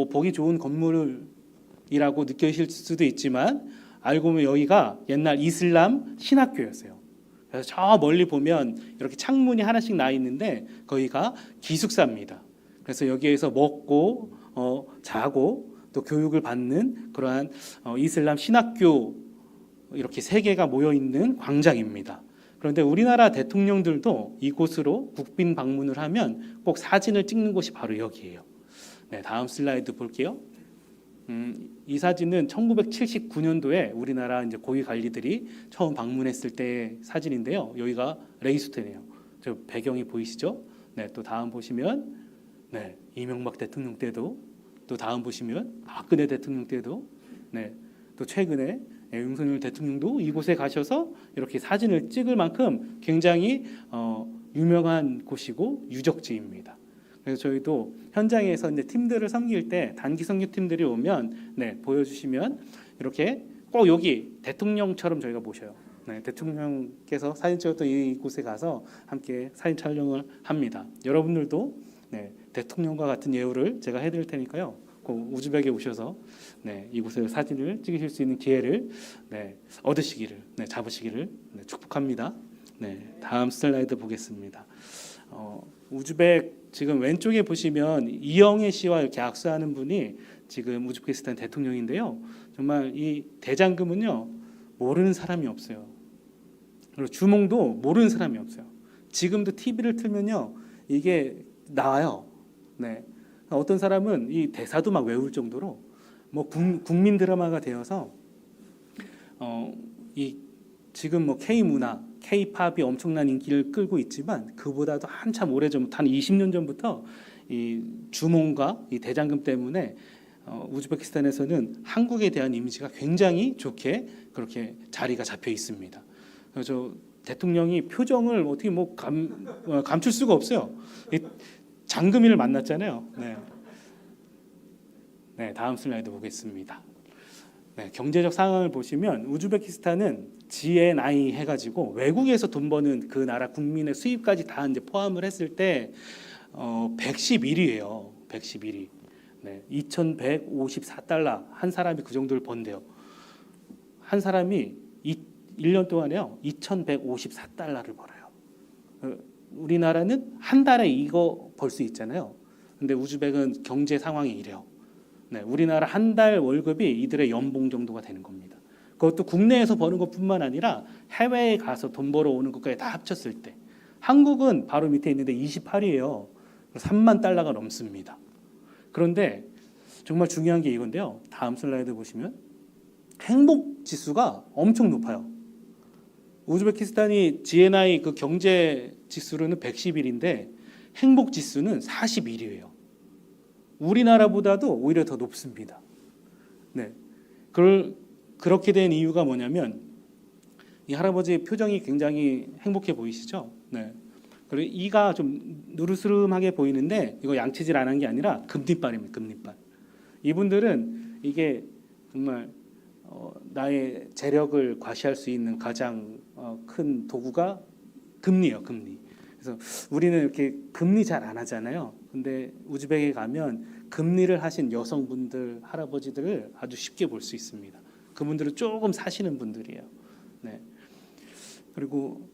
보기 좋은 건물이라고 느껴질 수도 있지만 알고 보면 여기가 옛날 이슬람 신학교였어요. 그래서 저 멀리 보면 이렇게 창문이 하나씩 나 있는데 거기가 기숙사입니다. 그래서 여기에서 먹고 자고 또 교육을 받는 그러한 이슬람 신학교 이렇게 세 개가 모여 있는 광장입니다. 그런데 우리나라 대통령들도 이곳으로 국빈 방문을 하면 꼭 사진을 찍는 곳이 바로 여기예요. 네, 다음 슬라이드 볼게요. 이 사진은 1979년도에 우리나라 이제 고위 관리들이 처음 방문했을 때 사진인데요. 여기가 레기스톤이에요. 저 배경이 보이시죠? 네, 또 다음 보시면 이명박 대통령 때도, 또 다음 보시면 박근혜 대통령 때도, 또 최근에 윤석열 대통령도 이곳에 가셔서 이렇게 사진을 찍을 만큼 굉장히 유명한 곳이고 유적지입니다. 그래서 저희도 현장에서 이제 팀들을 섬길 때 단기 선교 팀들이 오면 보여주시면 이렇게 꼭 여기 대통령처럼 저희가 모셔요. 대통령께서 사진 찍었던 이곳에 가서 함께 사진 촬영을 합니다. 여러분들도 대통령과 같은 예우를 제가 해드릴 테니까요. 꼭 우즈벡에 오셔서 이곳에 사진을 찍으실 수 있는 기회를 얻으시기를, 잡으시기를 축복합니다. 다음 슬라이드 보겠습니다. 우즈벡 지금 왼쪽에 보시면 이영애 씨와 이렇게 악수하는 분이 지금 우즈베키스탄 대통령인데요. 정말 이 대장금은요 모르는 사람이 없어요. 그리고 주몽도 모르는 사람이 없어요. 지금도 TV를 틀면요 이게 나와요. 네. 어떤 사람은 이 대사도 막 외울 정도로 뭐 국민 드라마가 되어서 이 지금 뭐 K 문화, K 팝이 엄청난 인기를 끌고 있지만 그보다도 한참 오래전, 한 20년 전부터 이 주몽과 이 대장금 때문에 우즈베키스탄에서는 한국에 대한 이미지가 굉장히 좋게 그렇게 자리가 잡혀 있습니다. 그래서 대통령이 표정을 어떻게 뭐 감출 수가 없어요. 장금이를 만났잖아요. 네. 네, 다음 슬라이드 보겠습니다. 네, 경제적 상황을 보시면 우즈베키스탄은 GNI 해가지고 외국에서 돈 버는 그 나라 국민의 수입까지 다 이제 포함을 했을 때 111위예요. 111위. 네, 2,154달러 한 사람이 그 정도를 번대요. 한 사람이 1년 동안에요 2,154달러를 벌어요. 우리나라는 한 달에 이거 벌 수 있잖아요. 근데 우즈벡은 경제 상황이 이래요. 네, 우리나라 한 달 월급이 이들의 연봉 정도가 되는 겁니다. 그것도 국내에서 버는 것뿐만 아니라 해외에 가서 돈 벌어 오는 것까지 다 합쳤을 때 한국은 바로 밑에 있는데 28위예요. 3만 달러가 넘습니다. 그런데 정말 중요한 게 이건데요. 다음 슬라이드 보시면 행복 지수가 엄청 높아요. 우즈베키스탄이 GNI 그 경제 지수로는 111인데 행복 지수는 41위예요. 우리나라보다도 오히려 더 높습니다. 네, 그렇게 된 이유가 뭐냐면 이 할아버지의 표정이 굉장히 행복해 보이시죠? 네. 그리고 이가 좀 누르스름하게 보이는데 이거 양치질 안 한 게 아니라 금리빨입니다. 금리빨. 이분들은 이게 정말 나의 재력을 과시할 수 있는 가장 큰 도구가 금리예요. 금리. 그래서 우리는 이렇게 금리 잘 안 하잖아요. 근데 우즈벡에 가면 금리를 하신 여성분들, 할아버지들을 아주 쉽게 볼 수 있습니다. 그분들은 조금 사시는 분들이에요. 네. 그리고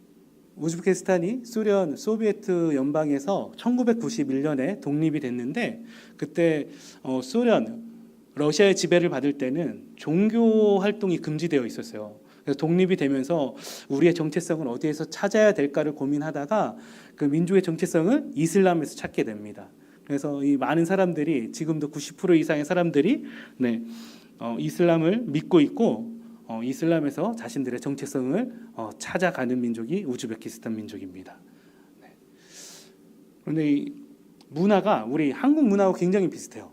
우즈베키스탄이 소비에트 연방에서 1991년에 독립이 됐는데 그때 러시아의 지배를 받을 때는 종교 활동이 금지되어 있었어요. 그래서 독립이 되면서 우리의 정체성을 어디에서 찾아야 될까를 고민하다가 그 민족의 정체성을 이슬람에서 찾게 됩니다. 그래서 이 많은 사람들이 지금도 90% 이상의 사람들이 이슬람을 믿고 있고 이슬람에서 자신들의 정체성을 찾아가는 민족이 우즈베키스탄 민족입니다. 네. 그런데 이 문화가 우리 한국 문화하고 굉장히 비슷해요.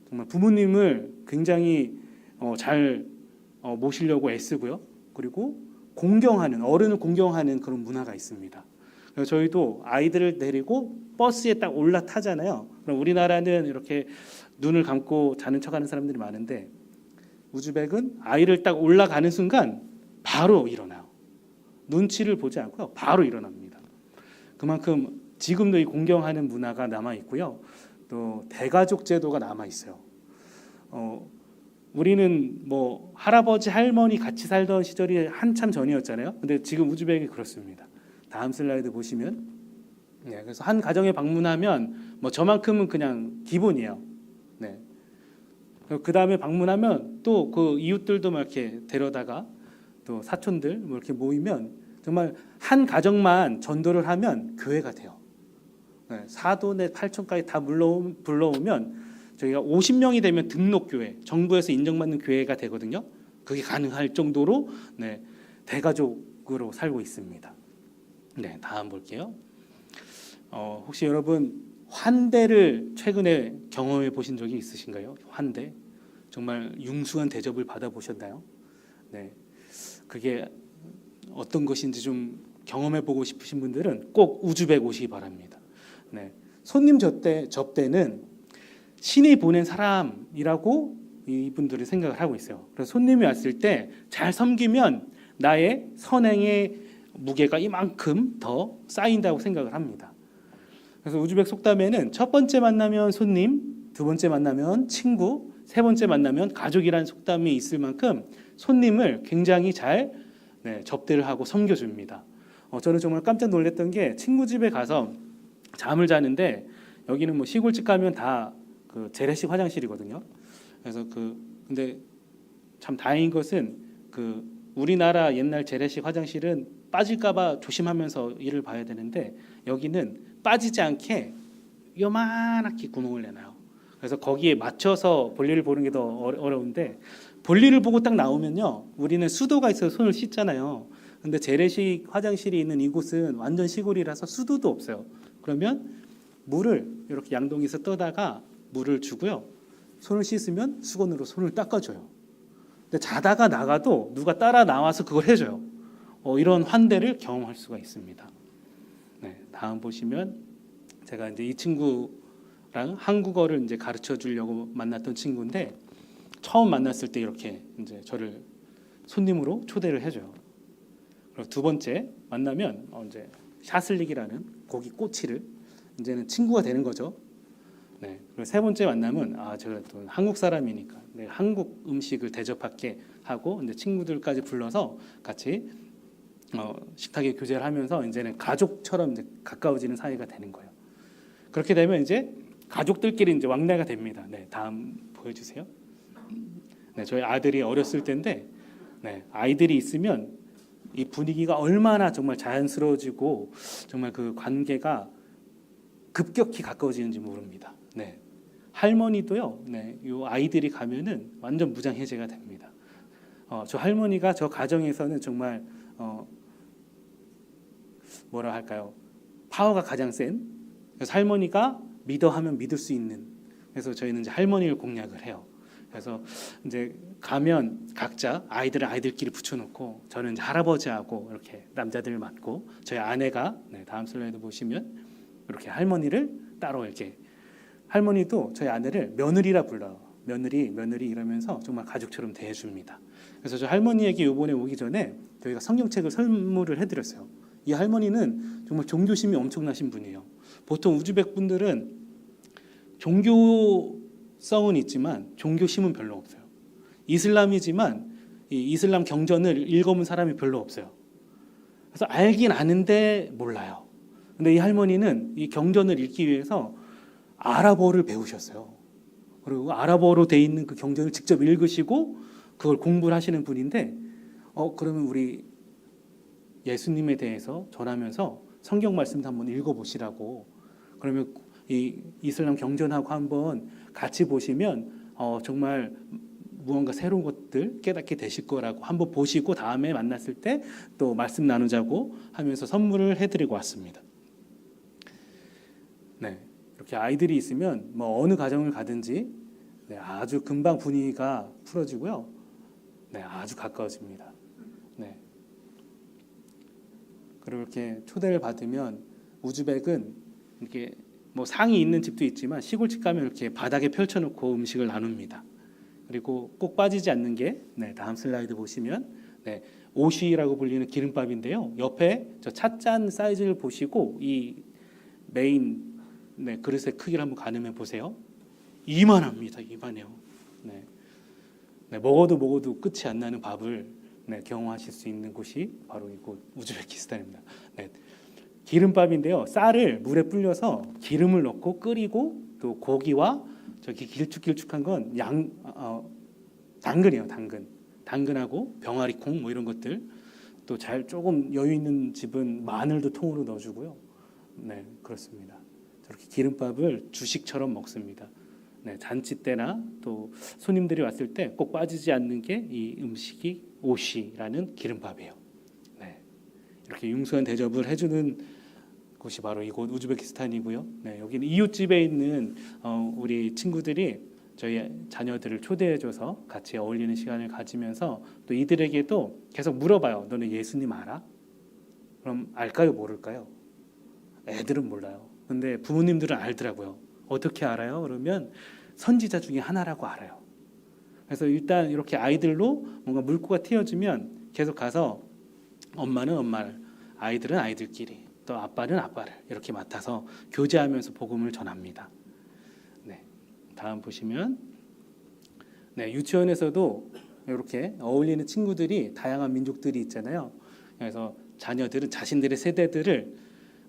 정말 부모님을 굉장히 잘 모시려고 애쓰고요. 그리고 어른을 공경하는 그런 문화가 있습니다. 그래서 저희도 아이들을 데리고 버스에 딱 올라타잖아요. 그럼 우리나라는 이렇게 눈을 감고 자는 척하는 사람들이 많은데 우즈벡은 아이를 딱 올라가는 순간 바로 일어나요. 눈치를 보지 않고요. 바로 일어납니다. 그만큼 지금도 이 공경하는 문화가 남아 있고요. 또 대가족 제도가 남아 있어요. 우리는 뭐 할아버지 할머니 같이 살던 시절이 한참 전이었잖아요. 근데 지금 우즈벡이 그렇습니다. 다음 슬라이드 보시면 그래서 한 가정에 방문하면 뭐 저만큼은 그냥 기본이에요. 네. 그 다음에 방문하면 또 그 이웃들도 막 이렇게 데려다가 또 사촌들 뭐 이렇게 모이면 정말 한 가정만 전도를 하면 교회가 돼요. 네. 사돈의 8촌까지 다 불러오면 저희가 50명이 되면 등록교회, 정부에서 인정받는 교회가 되거든요. 그게 가능할 정도로 대가족으로 살고 있습니다. 네, 다음 볼게요. 혹시 여러분 환대를 최근에 경험해 보신 적이 있으신가요? 환대, 정말 융숭한 대접을 받아 보셨나요? 네, 그게 어떤 것인지 좀 경험해 보고 싶으신 분들은 꼭 우즈벡 오시기 바랍니다. 네, 손님 접대는 신이 보낸 사람이라고 이분들이 생각을 하고 있어요. 그래서 손님이 왔을 때 잘 섬기면 나의 선행의 무게가 이만큼 더 쌓인다고 생각을 합니다. 그래서 우즈벡 속담에는 첫 번째 만나면 손님, 두 번째 만나면 친구, 세 번째 만나면 가족이라는 속담이 있을 만큼 손님을 굉장히 잘 접대를 하고 섬겨줍니다. 저는 정말 깜짝 놀랐던 게 친구 집에 가서 잠을 자는데 여기는 뭐 시골집 가면 다 그 재래식 화장실이거든요. 그래서 근데 참 다행인 것은 그 우리나라 옛날 재래식 화장실은 빠질까봐 조심하면서 일을 봐야 되는데 여기는 빠지지 않게 요만하게 구멍을 내놔요. 그래서 거기에 맞춰서 볼일을 보는 게 더 어려운데 볼일을 보고 딱 나오면요, 우리는 수도가 있어서 손을 씻잖아요. 근데 재래식 화장실이 있는 이곳은 완전 시골이라서 수도도 없어요. 그러면 물을 이렇게 양동이에서 떠다가 물을 주고요, 손을 씻으면 수건으로 손을 닦아줘요. 근데 자다가 나가도 누가 따라 나와서 그걸 해줘요. 이런 환대를 경험할 수가 있습니다. 네, 다음 보시면 제가 이제 이 친구랑 한국어를 이제 가르쳐 주려고 만났던 친구인데 처음 만났을 때 이렇게 이제 저를 손님으로 초대를 해줘요. 그리고 두 번째 만나면 이제 샤슬릭이라는 고기 꼬치를 이제는 친구가 되는 거죠. 네. 그리고 세 번째 만남은 제가 또 한국 사람이니까 네, 한국 음식을 대접하게 하고 이제 친구들까지 불러서 같이 식탁에 교제를 하면서 이제는 가족처럼 이제 가까워지는 사이가 되는 거예요. 그렇게 되면 이제 가족들끼리 이제 왕래가 됩니다. 네, 다음 보여주세요. 네, 저희 아들이 어렸을 때인데, 네, 아이들이 있으면 이 분위기가 얼마나 정말 자연스러워지고 정말 그 관계가 급격히 가까워지는지 모릅니다. 네, 할머니도요. 네, 요 아이들이 가면은 완전 무장해제가 됩니다. 저 할머니가 저 가정에서는 정말 뭐라 할까요? 파워가 가장 센. 그래서 할머니가 믿어 하면 믿을 수 있는. 그래서 저희는 이제 할머니를 공략을 해요. 그래서 이제 가면 각자 아이들은 아이들끼리 붙여놓고 저는 이제 할아버지하고 이렇게 남자들 맞고 저희 아내가 네, 다음 슬라이드 보시면 이렇게 할머니를 따로 이렇게 할머니도 저희 아내를 며느리라 불러요. 며느리 이러면서 정말 가족처럼 대해줍니다. 그래서 저 할머니에게 이번에 오기 전에 저희가 성경책을 선물을 해드렸어요. 이 할머니는 정말 종교심이 엄청나신 분이에요. 보통 우즈벡 분들은 종교성은 있지만 종교심은 별로 없어요. 이슬람이지만 이 이슬람 경전을 읽어본 사람이 별로 없어요. 그래서 알긴 아는데 몰라요. 근데 이 할머니는 이 경전을 읽기 위해서 아랍어를 배우셨어요. 그리고 아랍어로 돼 있는 그 경전을 직접 읽으시고 그걸 공부를 하시는 분인데 그러면 우리 예수님에 대해서 전하면서 성경 말씀도 한번 읽어보시라고. 그러면 이 이슬람 경전하고 한번 같이 보시면 정말 무언가 새로운 것들 깨닫게 되실 거라고 한번 보시고 다음에 만났을 때 또 말씀 나누자고 하면서 선물을 해드리고 왔습니다. 네, 이렇게 아이들이 있으면 뭐 어느 가정을 가든지 네, 아주 금방 분위기가 풀어지고요. 네, 아주 가까워집니다. 네. 그리고 이렇게 초대를 받으면 우즈벡은 이렇게 뭐 상이 있는 집도 있지만 시골집 가면 이렇게 바닥에 펼쳐놓고 음식을 나눕니다. 그리고 꼭 빠지지 않는 게 네, 다음 슬라이드 보시면 네, 오시라고 불리는 기름밥인데요. 옆에 저 찻잔 사이즈를 보시고 이 메인 네, 그릇의 크기를 한번 가늠해 보세요. 이만합니다. 이만해요. 네. 네, 먹어도 끝이 안 나는 밥을 네, 경험하실 수 있는 곳이 바로 이곳 우즈베키스탄입니다. 네, 기름밥인데요. 쌀을 물에 불려서 기름을 넣고 끓이고 또 고기와 저기 길쭉길쭉한 건 당근이에요. 당근하고 병아리콩 뭐 이런 것들. 또 잘 조금 여유 있는 집은 마늘도 통으로 넣어주고요. 네, 그렇습니다. 저렇게 기름밥을 주식처럼 먹습니다. 네, 잔치 때나 또 손님들이 왔을 때 꼭 빠지지 않는 게 이 음식이 오시라는 기름밥이에요. 네, 이렇게 융수한 대접을 해주는 곳이 바로 이곳 우즈베키스탄이고요. 네, 여기는 이웃집에 있는 우리 친구들이 저희 자녀들을 초대해줘서 같이 어울리는 시간을 가지면서 또 이들에게도 계속 물어봐요. 너는 예수님 알아? 그럼 알까요? 모를까요? 애들은 몰라요. 근데 부모님들은 알더라고요. 어떻게 알아요? 그러면 선지자 중에 하나라고 알아요. 그래서 일단 이렇게 아이들로 뭔가 물꼬가 튀어지면 계속 가서 엄마는 엄마를, 아이들은 아이들끼리, 또 아빠는 아빠를 이렇게 맡아서 교제하면서 복음을 전합니다. 네, 다음 보시면 네, 유치원에서도 이렇게 어울리는 친구들이 다양한 민족들이 있잖아요. 그래서 자녀들은 자신들의 세대들을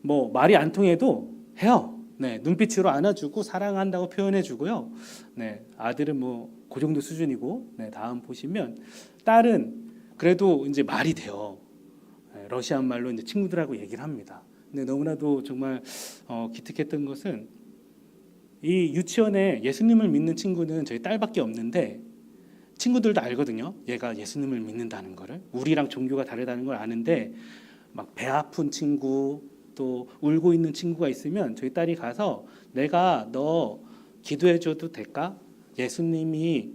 뭐 말이 안 통해도 해요. 네, 눈빛으로 안아주고 사랑한다고 표현해주고요. 네, 아들은 뭐 그 정도 수준이고, 네, 다음 보시면 딸은 그래도 이제 말이 돼요. 네, 러시안 말로 이제 친구들하고 얘기를 합니다. 근데 너무나도 정말 기특했던 것은 이 유치원에 예수님을 믿는 친구는 저희 딸밖에 없는데 친구들도 알거든요. 얘가 예수님을 믿는다는 거를, 우리랑 종교가 다르다는 걸 아는데 막 배 아픈 친구 또 울고 있는 친구가 있으면 저희 딸이 가서 내가 너 기도해줘도 될까? 예수님의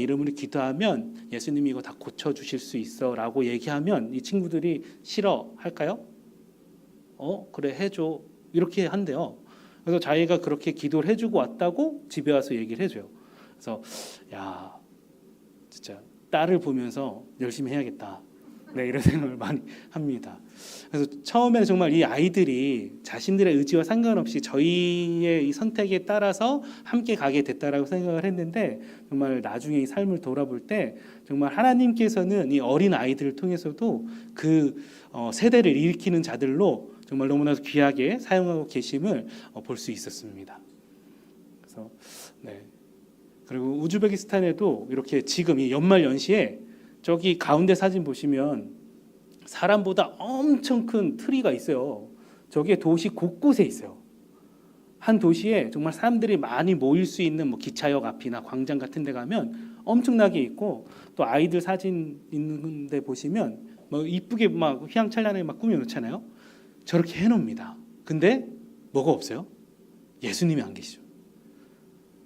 이름으로 기도하면 예수님이 이거 다 고쳐주실 수 있어라고 얘기하면 이 친구들이 싫어할까요? 그래 해줘 이렇게 한대요. 그래서 자기가 그렇게 기도를 해주고 왔다고 집에 와서 얘기를 해줘요. 그래서 야 진짜 딸을 보면서 열심히 해야겠다. 네, 이런 생각을 많이 합니다. 그래서 처음에는 정말 이 아이들이 자신들의 의지와 상관없이 저희의 이 선택에 따라서 함께 가게 됐다라고 생각을 했는데 정말 나중에 이 삶을 돌아볼 때 정말 하나님께서는 이 어린 아이들을 통해서도 그 세대를 일으키는 자들로 정말 너무나도 귀하게 사용하고 계심을 볼 수 있었습니다. 그래서 네. 그리고 우즈베키스탄에도 이렇게 지금 이 연말 연시에 저기 가운데 사진 보시면 사람보다 엄청 큰 트리가 있어요. 저게 도시 곳곳에 있어요. 한 도시에 정말 사람들이 많이 모일 수 있는 뭐 기차역 앞이나 광장 같은 데 가면 엄청나게 있고, 또 아이들 사진 있는 데 보시면 뭐 이쁘게 막 휘황찬란하게 막 꾸며 놓잖아요. 저렇게 해 놓습니다. 근데 뭐가 없어요? 예수님이 안 계시죠.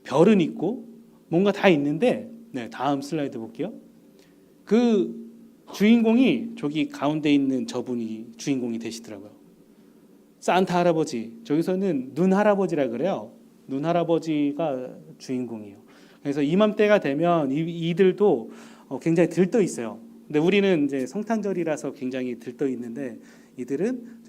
별은 있고 뭔가 다 있는데, 네, 다음 슬라이드 볼게요. 그 주인공이 저기 가운데 있는 저분이 주인공이 되시더라고요. 산타 할아버지, 저기서는 눈 할아버지라 그래요. 눈 할아버지가 주인공이에요. 그래서 이맘때가 되면 이들도 굉장히 들떠 있어요. 근데 우리는 이제 성탄절이라서 굉장히 들떠 있는데 이들은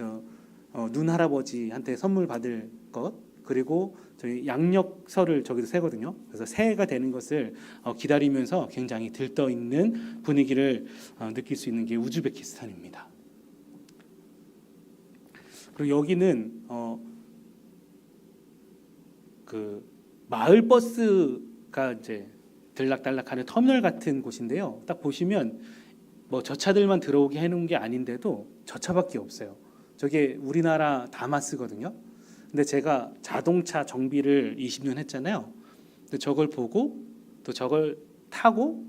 눈 할아버지한테 선물 받을 것, 그리고 저희 양력설을 저기서 세거든요. 그래서 새해가 되는 것을 기다리면서 굉장히 들떠 있는 분위기를 느낄 수 있는 게 우즈베키스탄입니다. 그리고 여기는 그 마을 버스가 이제 들락달락하는 터미널 같은 곳인데요. 딱 보시면 뭐 저 차들만 들어오게 해놓은 게 아닌데도 저 차밖에 없어요. 저게 우리나라 다마스거든요. 근데 제가 자동차 정비를 20년 했잖아요. 근데 저걸 보고 또 저걸 타고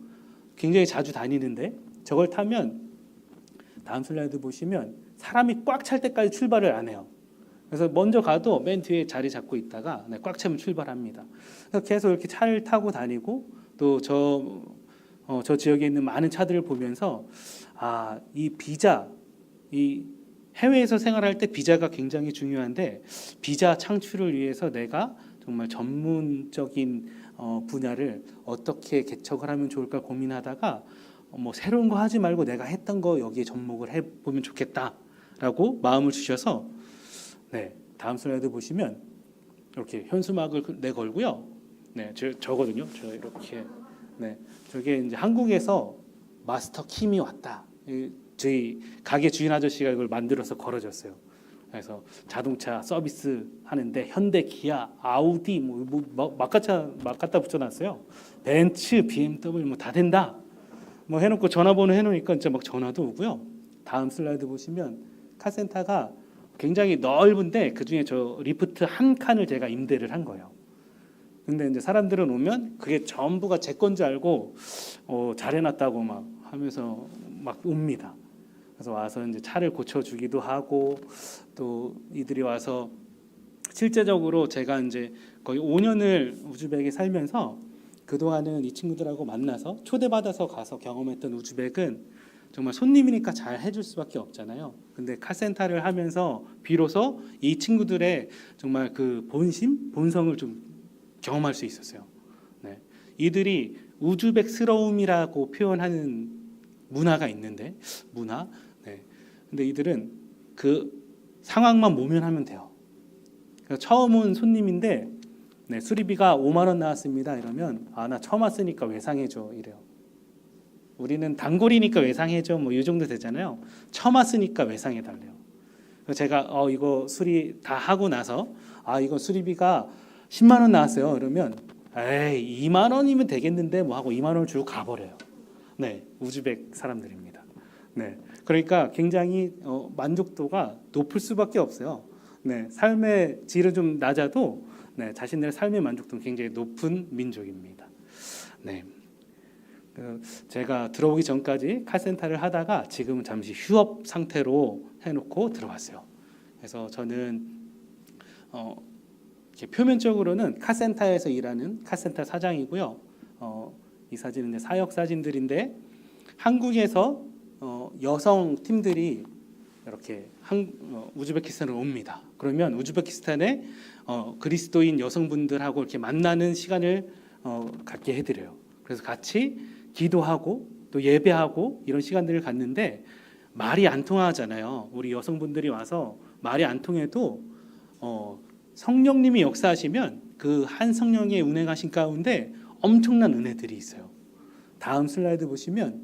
굉장히 자주 다니는데, 저걸 타면 다음 슬라이드 보시면 사람이 꽉 찰 때까지 출발을 안 해요. 그래서 먼저 가도 맨 뒤에 자리 잡고 있다가 꽉 차면 출발합니다. 그래서 계속 이렇게 차를 타고 다니고 또 저 지역에 있는 많은 차들을 보면서 이 비자, 이 해외에서 생활할 때 비자가 굉장히 중요한데 비자 창출을 위해서 내가 정말 전문적인 분야를 어떻게 개척을 하면 좋을까 고민하다가 뭐 새로운 거 하지 말고 내가 했던 거 여기에 접목을 해보면 좋겠다라고 마음을 주셔서, 네, 다음 슬라이드 보시면 이렇게 현수막을 내걸고요. 네, 저거든요. 저 이렇게, 네, 저게 이제 한국에서 마스터 킴이 왔다. 저희 가게 주인 아저씨가 이걸 만들어서 걸어줬어요. 그래서 자동차 서비스 하는데 현대, 기아, 아우디 막 갖다 붙여놨어요. 벤츠, BMW 뭐 다 된다. 뭐 해놓고 전화번호 해놓으니까 진짜 막 전화도 오고요. 다음 슬라이드 보시면 카센터가 굉장히 넓은데 그 중에 저 리프트 한 칸을 제가 임대를 한 거예요. 근데 이제 사람들은 오면 그게 전부가 제 건 줄 알고 잘해놨다고 막 하면서 막 옵니다. 그래서 와서 이제 차를 고쳐주기도 하고, 또 이들이 와서 실제적으로 제가 이제 거의 5년을 우즈벡에 살면서 그동안은 이 친구들하고 만나서 초대받아서 가서 경험했던 우즈벡은 정말 손님이니까 잘 해줄 수밖에 없잖아요. 근데 카센터를 하면서 비로소 이 친구들의 정말 그 본성을 좀 경험할 수 있었어요. 네. 이들이 우즈벡스러움이라고 표현하는 문화가 있는데, 네. 근데 이들은 그 상황만 모면하면 돼요. 그러니까 처음 온 손님인데, 네, 수리비가 5만 원 나왔습니다. 이러면 나 처음 왔으니까 외상해줘 이래요. 우리는 단골이니까 외상해줘 뭐 이 정도 되잖아요. 처음 왔으니까 외상해달래요. 그래서 제가 이거 수리 다 하고 나서 이거 수리비가 10만 원 나왔어요. 그러면 에이 2만 원이면 되겠는데 뭐 하고 2만 원을 주고 가버려요. 네, 우즈벡 사람들입니다. 네, 그러니까 굉장히 만족도가 높을 수밖에 없어요. 네, 삶의 질은 좀 낮아도 네, 자신들의 삶의 만족도는 굉장히 높은 민족입니다. 네, 제가 들어오기 전까지 칼센터를 하다가 지금은 잠시 휴업 상태로 해놓고 들어왔어요. 그래서 저는 이렇게 표면적으로는 카센터에서 일하는 카센터 사장이고요. 이 사진은 사역 사진들인데 한국에서 여성 팀들이 이렇게 우즈베키스탄으로 옵니다. 그러면 우즈베키스탄의 그리스도인 여성분들하고 이렇게 만나는 시간을 갖게 해드려요. 그래서 같이 기도하고 또 예배하고 이런 시간들을 갖는데 말이 안 통하잖아요. 우리 여성분들이 와서 말이 안 통해도 성령님이 역사하시면 그 한 성령의 운행하신 가운데 엄청난 은혜들이 있어요. 다음 슬라이드 보시면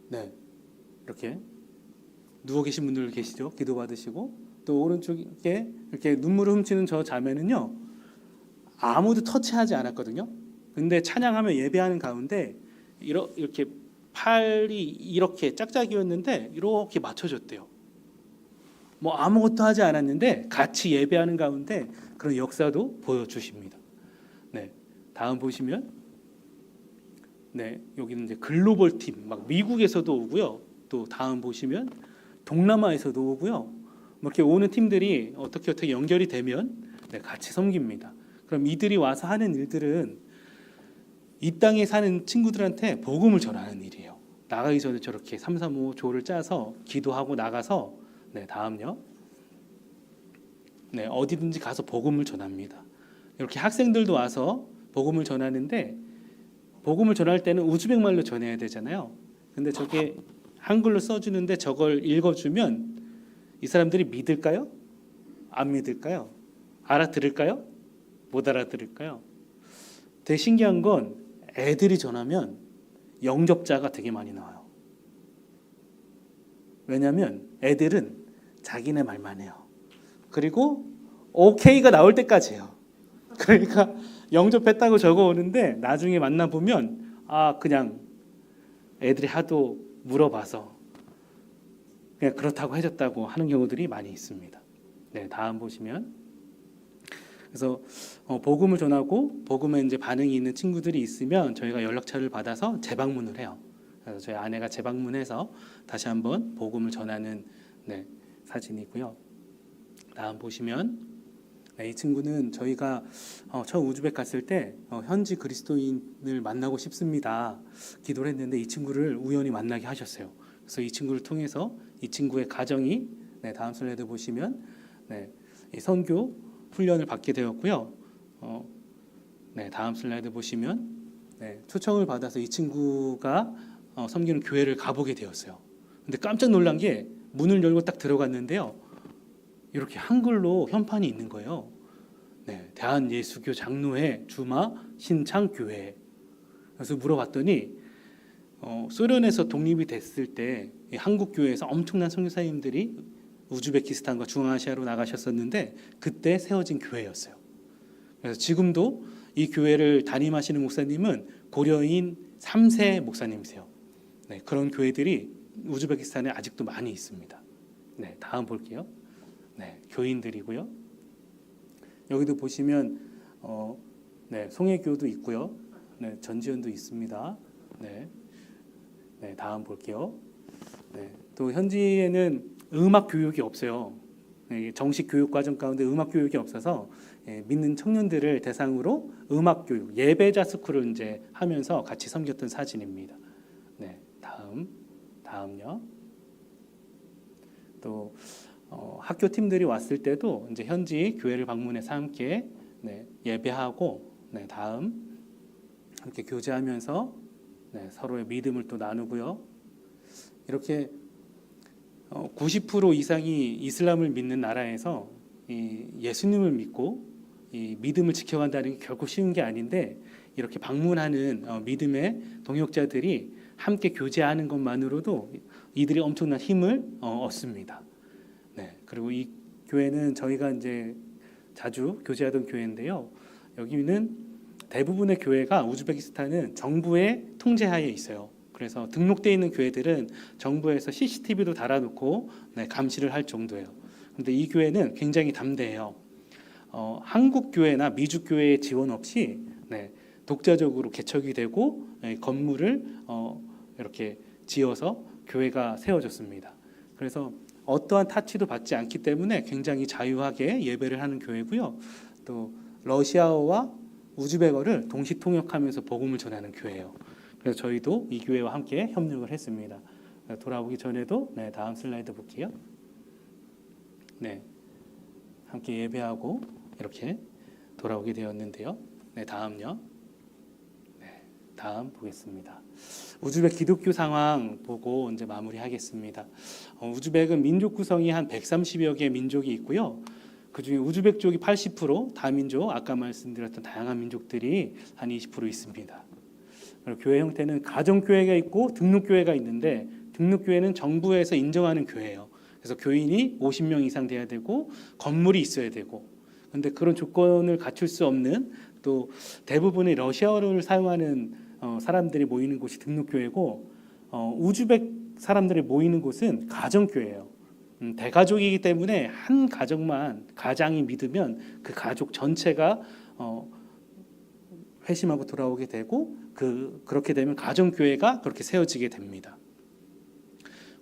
네, 이렇게 누워 계신 분들 계시죠? 기도 받으시고 또 오른쪽에 이렇게 눈물을 훔치는 저 자매는요 아무도 터치하지 않았거든요. 근데 찬양하며 예배하는 가운데 이렇게 팔이 이렇게 짝짝이었는데 이렇게 맞춰졌대요. 뭐 아무것도 하지 않았는데 같이 예배하는 가운데 그런 역사도 보여주십니다. 네, 다음 보시면 네, 여기는 이제 글로벌 팀, 막 미국에서도 오고요. 또 다음 보시면 동남아에서도 오고요. 뭐 이렇게 오는 팀들이 어떻게 연결이 되면 네, 같이 섬깁니다. 그럼 이들이 와서 하는 일들은 이 땅에 사는 친구들한테 복음을 전하는 일이에요. 나가기 전에 저렇게 335 조를 짜서 기도하고 나가서 네, 다음요. 네, 어디든지 가서 복음을 전합니다. 이렇게 학생들도 와서 복음을 전하는데 복음을 전할 때는 우즈벡 말로 전해야 되잖아요. 근데 저게 한글로 써주는데 저걸 읽어주면 이 사람들이 믿을까요? 안 믿을까요? 알아들을까요? 못 알아들을까요? 되게 신기한 건 애들이 전하면 영접자가 되게 많이 나와요. 왜냐하면 애들은 자기네 말만 해요. 그리고 오케이가 나올 때까지 해요. 그러니까 영접했다고 적어 오는데 나중에 만나보면 그냥 애들이 하도 물어봐서 그냥 그렇다고 해줬다고 하는 경우들이 많이 있습니다. 네, 다음 보시면 그래서 복음을 전하고 복음에 이제 반응이 있는 친구들이 있으면 저희가 연락처를 받아서 재방문을 해요. 그래서 저희 아내가 재방문해서 다시 한번 복음을 전하는 네, 사진이고요. 다음 보시면 네, 이 친구는 저희가 처음 우즈벡 갔을 때 현지 그리스도인을 만나고 싶습니다. 기도를 했는데 이 친구를 우연히 만나게 하셨어요. 그래서 이 친구를 통해서 이 친구의 가정이 네, 다음 슬라이드 보시면 네, 이 선교 훈련을 받게 되었고요. 네, 다음 슬라이드 보시면 네, 초청을 받아서 이 친구가 섬기는 교회를 가보게 되었어요. 근데 깜짝 놀란 게 문을 열고 딱 들어갔는데요. 이렇게 한글로 현판이 있는 거예요. 네, 대한예수교 장로회 주마 신창교회. 그래서 물어봤더니 소련에서 독립이 됐을 때 한국 교회에서 엄청난 선교사님들이 우즈베키스탄과 중앙아시아로 나가셨었는데 그때 세워진 교회였어요. 그래서 지금도 이 교회를 담임하시는 목사님은 고려인 3세 목사님이세요. 네, 그런 교회들이 우즈베키스탄에 아직도 많이 있습니다. 네, 다음 볼게요. 네, 교인들이고요. 여기도 보시면 네, 송혜교도 있고요. 네, 전지현도 있습니다. 네, 네, 다음 볼게요. 네, 또 현지에는 음악 교육이 없어요. 네, 정식 교육 과정 가운데 음악 교육이 없어서 믿는 청년들을 대상으로 음악 교육, 예배자 스쿨을 이제 하면서 같이 섬겼던 사진입니다. 네, 다음요. 또 학교 팀들이 왔을 때도 이제 현지 교회를 방문해서 함께 네, 예배하고 네, 다음 함께 교제하면서 네, 서로의 믿음을 또 나누고요. 이렇게 90% 이상이 이슬람을 믿는 나라에서 이 예수님을 믿고 이 믿음을 지켜간다는 게 결코 쉬운 게 아닌데 이렇게 방문하는 믿음의 동역자들이 함께 교제하는 것만으로도 이들이 엄청난 힘을 얻습니다. 네, 그리고 이 교회는 저희가 이제 자주 교제하던 교회인데요. 여기는 대부분의 교회가 우즈베키스탄은 정부의 통제하에 있어요. 그래서 등록되어 있는 교회들은 정부에서 CCTV도 달아놓고 감시를 할 정도예요. 그런데 이 교회는 굉장히 담대해요. 한국 교회나 미주 교회의 지원 없이 독자적으로 개척이 되고 건물을 이렇게 지어서 교회가 세워졌습니다. 그래서 어떠한 타치도 받지 않기 때문에 굉장히 자유하게 예배를 하는 교회고요. 또 러시아어와 우즈베거를 동시 통역하면서 복음을 전하는 교회예요. 그래서 저희도 이 교회와 함께 협력을 했습니다. 돌아오기 전에도 다음 슬라이드 볼게요. 함께 예배하고 이렇게 돌아오게 되었는데요. 다음요. 다음 보겠습니다. 우즈벡 기독교 상황 보고 이제 마무리하겠습니다. 우즈벡은 민족 구성이 한 130여 개의 민족이 있고요. 그중에 우즈벡 쪽이 80%, 다민족, 아까 말씀드렸던 다양한 민족들이 한 20% 있습니다. 교회 형태는 가정교회가 있고 등록교회가 있는데 등록교회는 정부에서 인정하는 교회예요. 그래서 교인이 50명 이상 돼야 되고 건물이 있어야 되고, 그런데 그런 조건을 갖출 수 없는, 또 대부분의 러시아어를 사용하는 사람들이 모이는 곳이 등록교회고, 우즈벡 사람들이 모이는 곳은 가정교회예요. 대가족이기 때문에 한 가장이 믿으면 그 가족 전체가 회심하고 돌아오게 되고, 그렇게 되면 가정교회가 그렇게 세워지게 됩니다.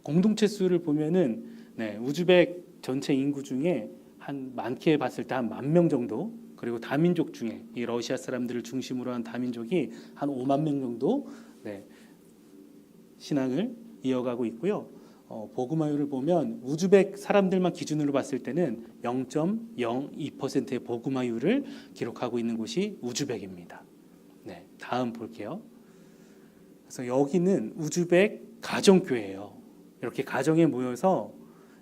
공동체 수를 보면은 우즈벡 전체 인구 중에 한 많게 봤을 때 한 10,000명 정도, 그리고 다민족 중에 이 러시아 사람들을 중심으로 한 다민족이 한 5만 명 정도 신앙을 이어가고 있고요. 복음화율을 보면 우즈벡 사람들만 기준으로 봤을 때는 0.02%의 복음화율을 기록하고 있는 곳이 우즈벡입니다. 다음 볼게요. 그래서 여기는 우즈벡 가정교회예요. 이렇게 가정에 모여서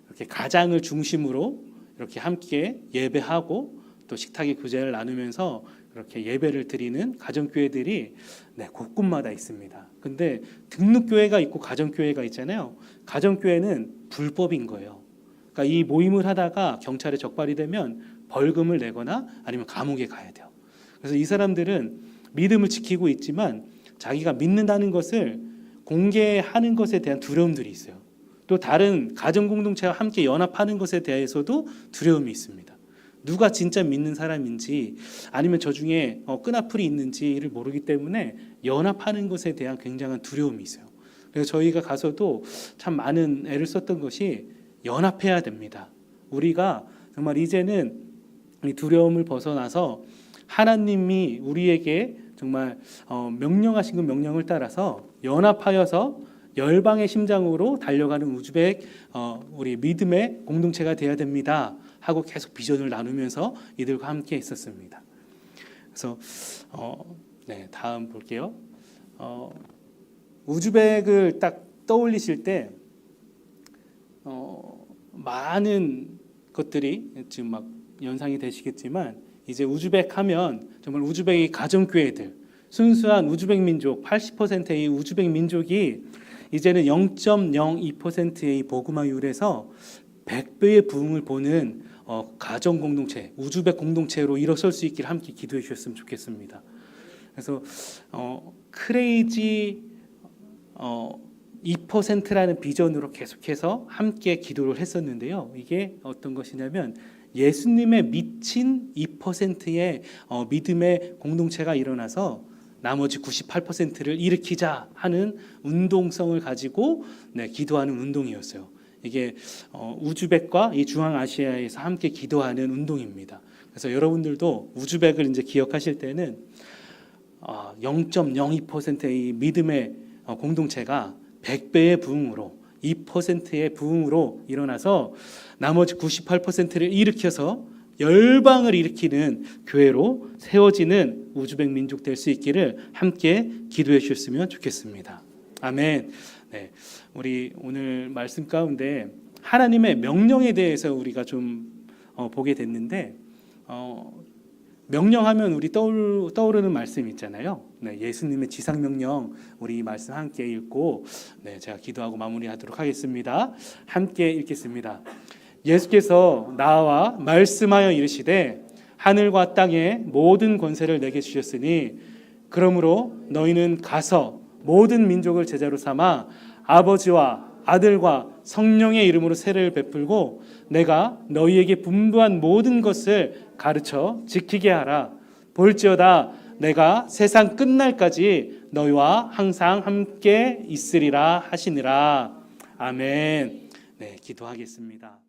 이렇게 가장을 중심으로 이렇게 함께 예배하고 또 식탁의 교제를 나누면서 이렇게 예배를 드리는 가정교회들이 곳곳마다 있습니다. 근데 등록교회가 있고 가정교회가 있잖아요. 가정교회는 불법인 거예요. 그러니까 이 모임을 하다가 경찰에 적발이 되면 벌금을 내거나 아니면 감옥에 가야 돼요. 그래서 이 사람들은 믿음을 지키고 있지만 자기가 믿는다는 것을 공개하는 것에 대한 두려움들이 있어요. 또 다른 가정 공동체와 함께 연합하는 것에 대해서도 두려움이 있습니다. 누가 진짜 믿는 사람인지 아니면 저 중에 끈앞풀이 있는지를 모르기 때문에 연합하는 것에 대한 굉장한 두려움이 있어요. 그래서 저희가 가서도 참 많은 애를 썼던 것이 연합해야 됩니다. 우리가 정말 이제는 이 두려움을 벗어나서 하나님이 우리에게 정말 명령하신 그 명령을 따라서 연합하여서 열방의 심장으로 달려가는 우즈벡 우리 믿음의 공동체가 되어야 됩니다 하고 계속 비전을 나누면서 이들과 함께 있었습니다. 그래서 다음 볼게요. 우즈벡을 딱 떠올리실 때 많은 것들이 지금 막 연상이 되시겠지만, 이제 우즈벡 하면 정말 우즈벡의 가정교회들, 순수한 우즈벡 민족 80%의 우즈벡 민족이 이제는 0.02%의 복음화율에서 100배의 부흥을 보는 가정 공동체, 우즈벡 공동체로 일어설 수 있기를 함께 기도해 주셨으면 좋겠습니다. 그래서 크레이지 2%라는 비전으로 계속해서 함께 기도를 했었는데요. 이게 어떤 것이냐면 예수님의 미친 2%의 믿음의 공동체가 일어나서 나머지 98%를 일으키자 하는 운동성을 가지고 기도하는 운동이었어요. 이게 우즈벡과 이 중앙아시아에서 함께 기도하는 운동입니다. 그래서 여러분들도 우즈벡을 이제 기억하실 때는 0.02%의 믿음의 공동체가 100배의 부흥으로 2%의 부흥으로 일어나서 나머지 98%를 일으켜서 열방을 일으키는 교회로 세워지는 우즈벡 민족 될 수 있기를 함께 기도해 주셨으면 좋겠습니다. 아멘. 우리 오늘 말씀 가운데 하나님의 명령에 대해서 우리가 좀 보게 됐는데, 명령하면 우리 떠오르는 말씀 있잖아요. 예수님의 지상명령, 우리 이 말씀 함께 읽고 제가 기도하고 마무리하도록 하겠습니다. 함께 읽겠습니다. 예수께서 나와 말씀하여 이르시되 하늘과 땅의 모든 권세를 내게 주셨으니 그러므로 너희는 가서 모든 민족을 제자로 삼아 아버지와 아들과 성령의 이름으로 세례를 베풀고 내가 너희에게 분부한 모든 것을 가르쳐 지키게 하라. 볼지어다 내가 세상 끝날까지 너희와 항상 함께 있으리라 하시니라. 아멘. 네, 기도하겠습니다.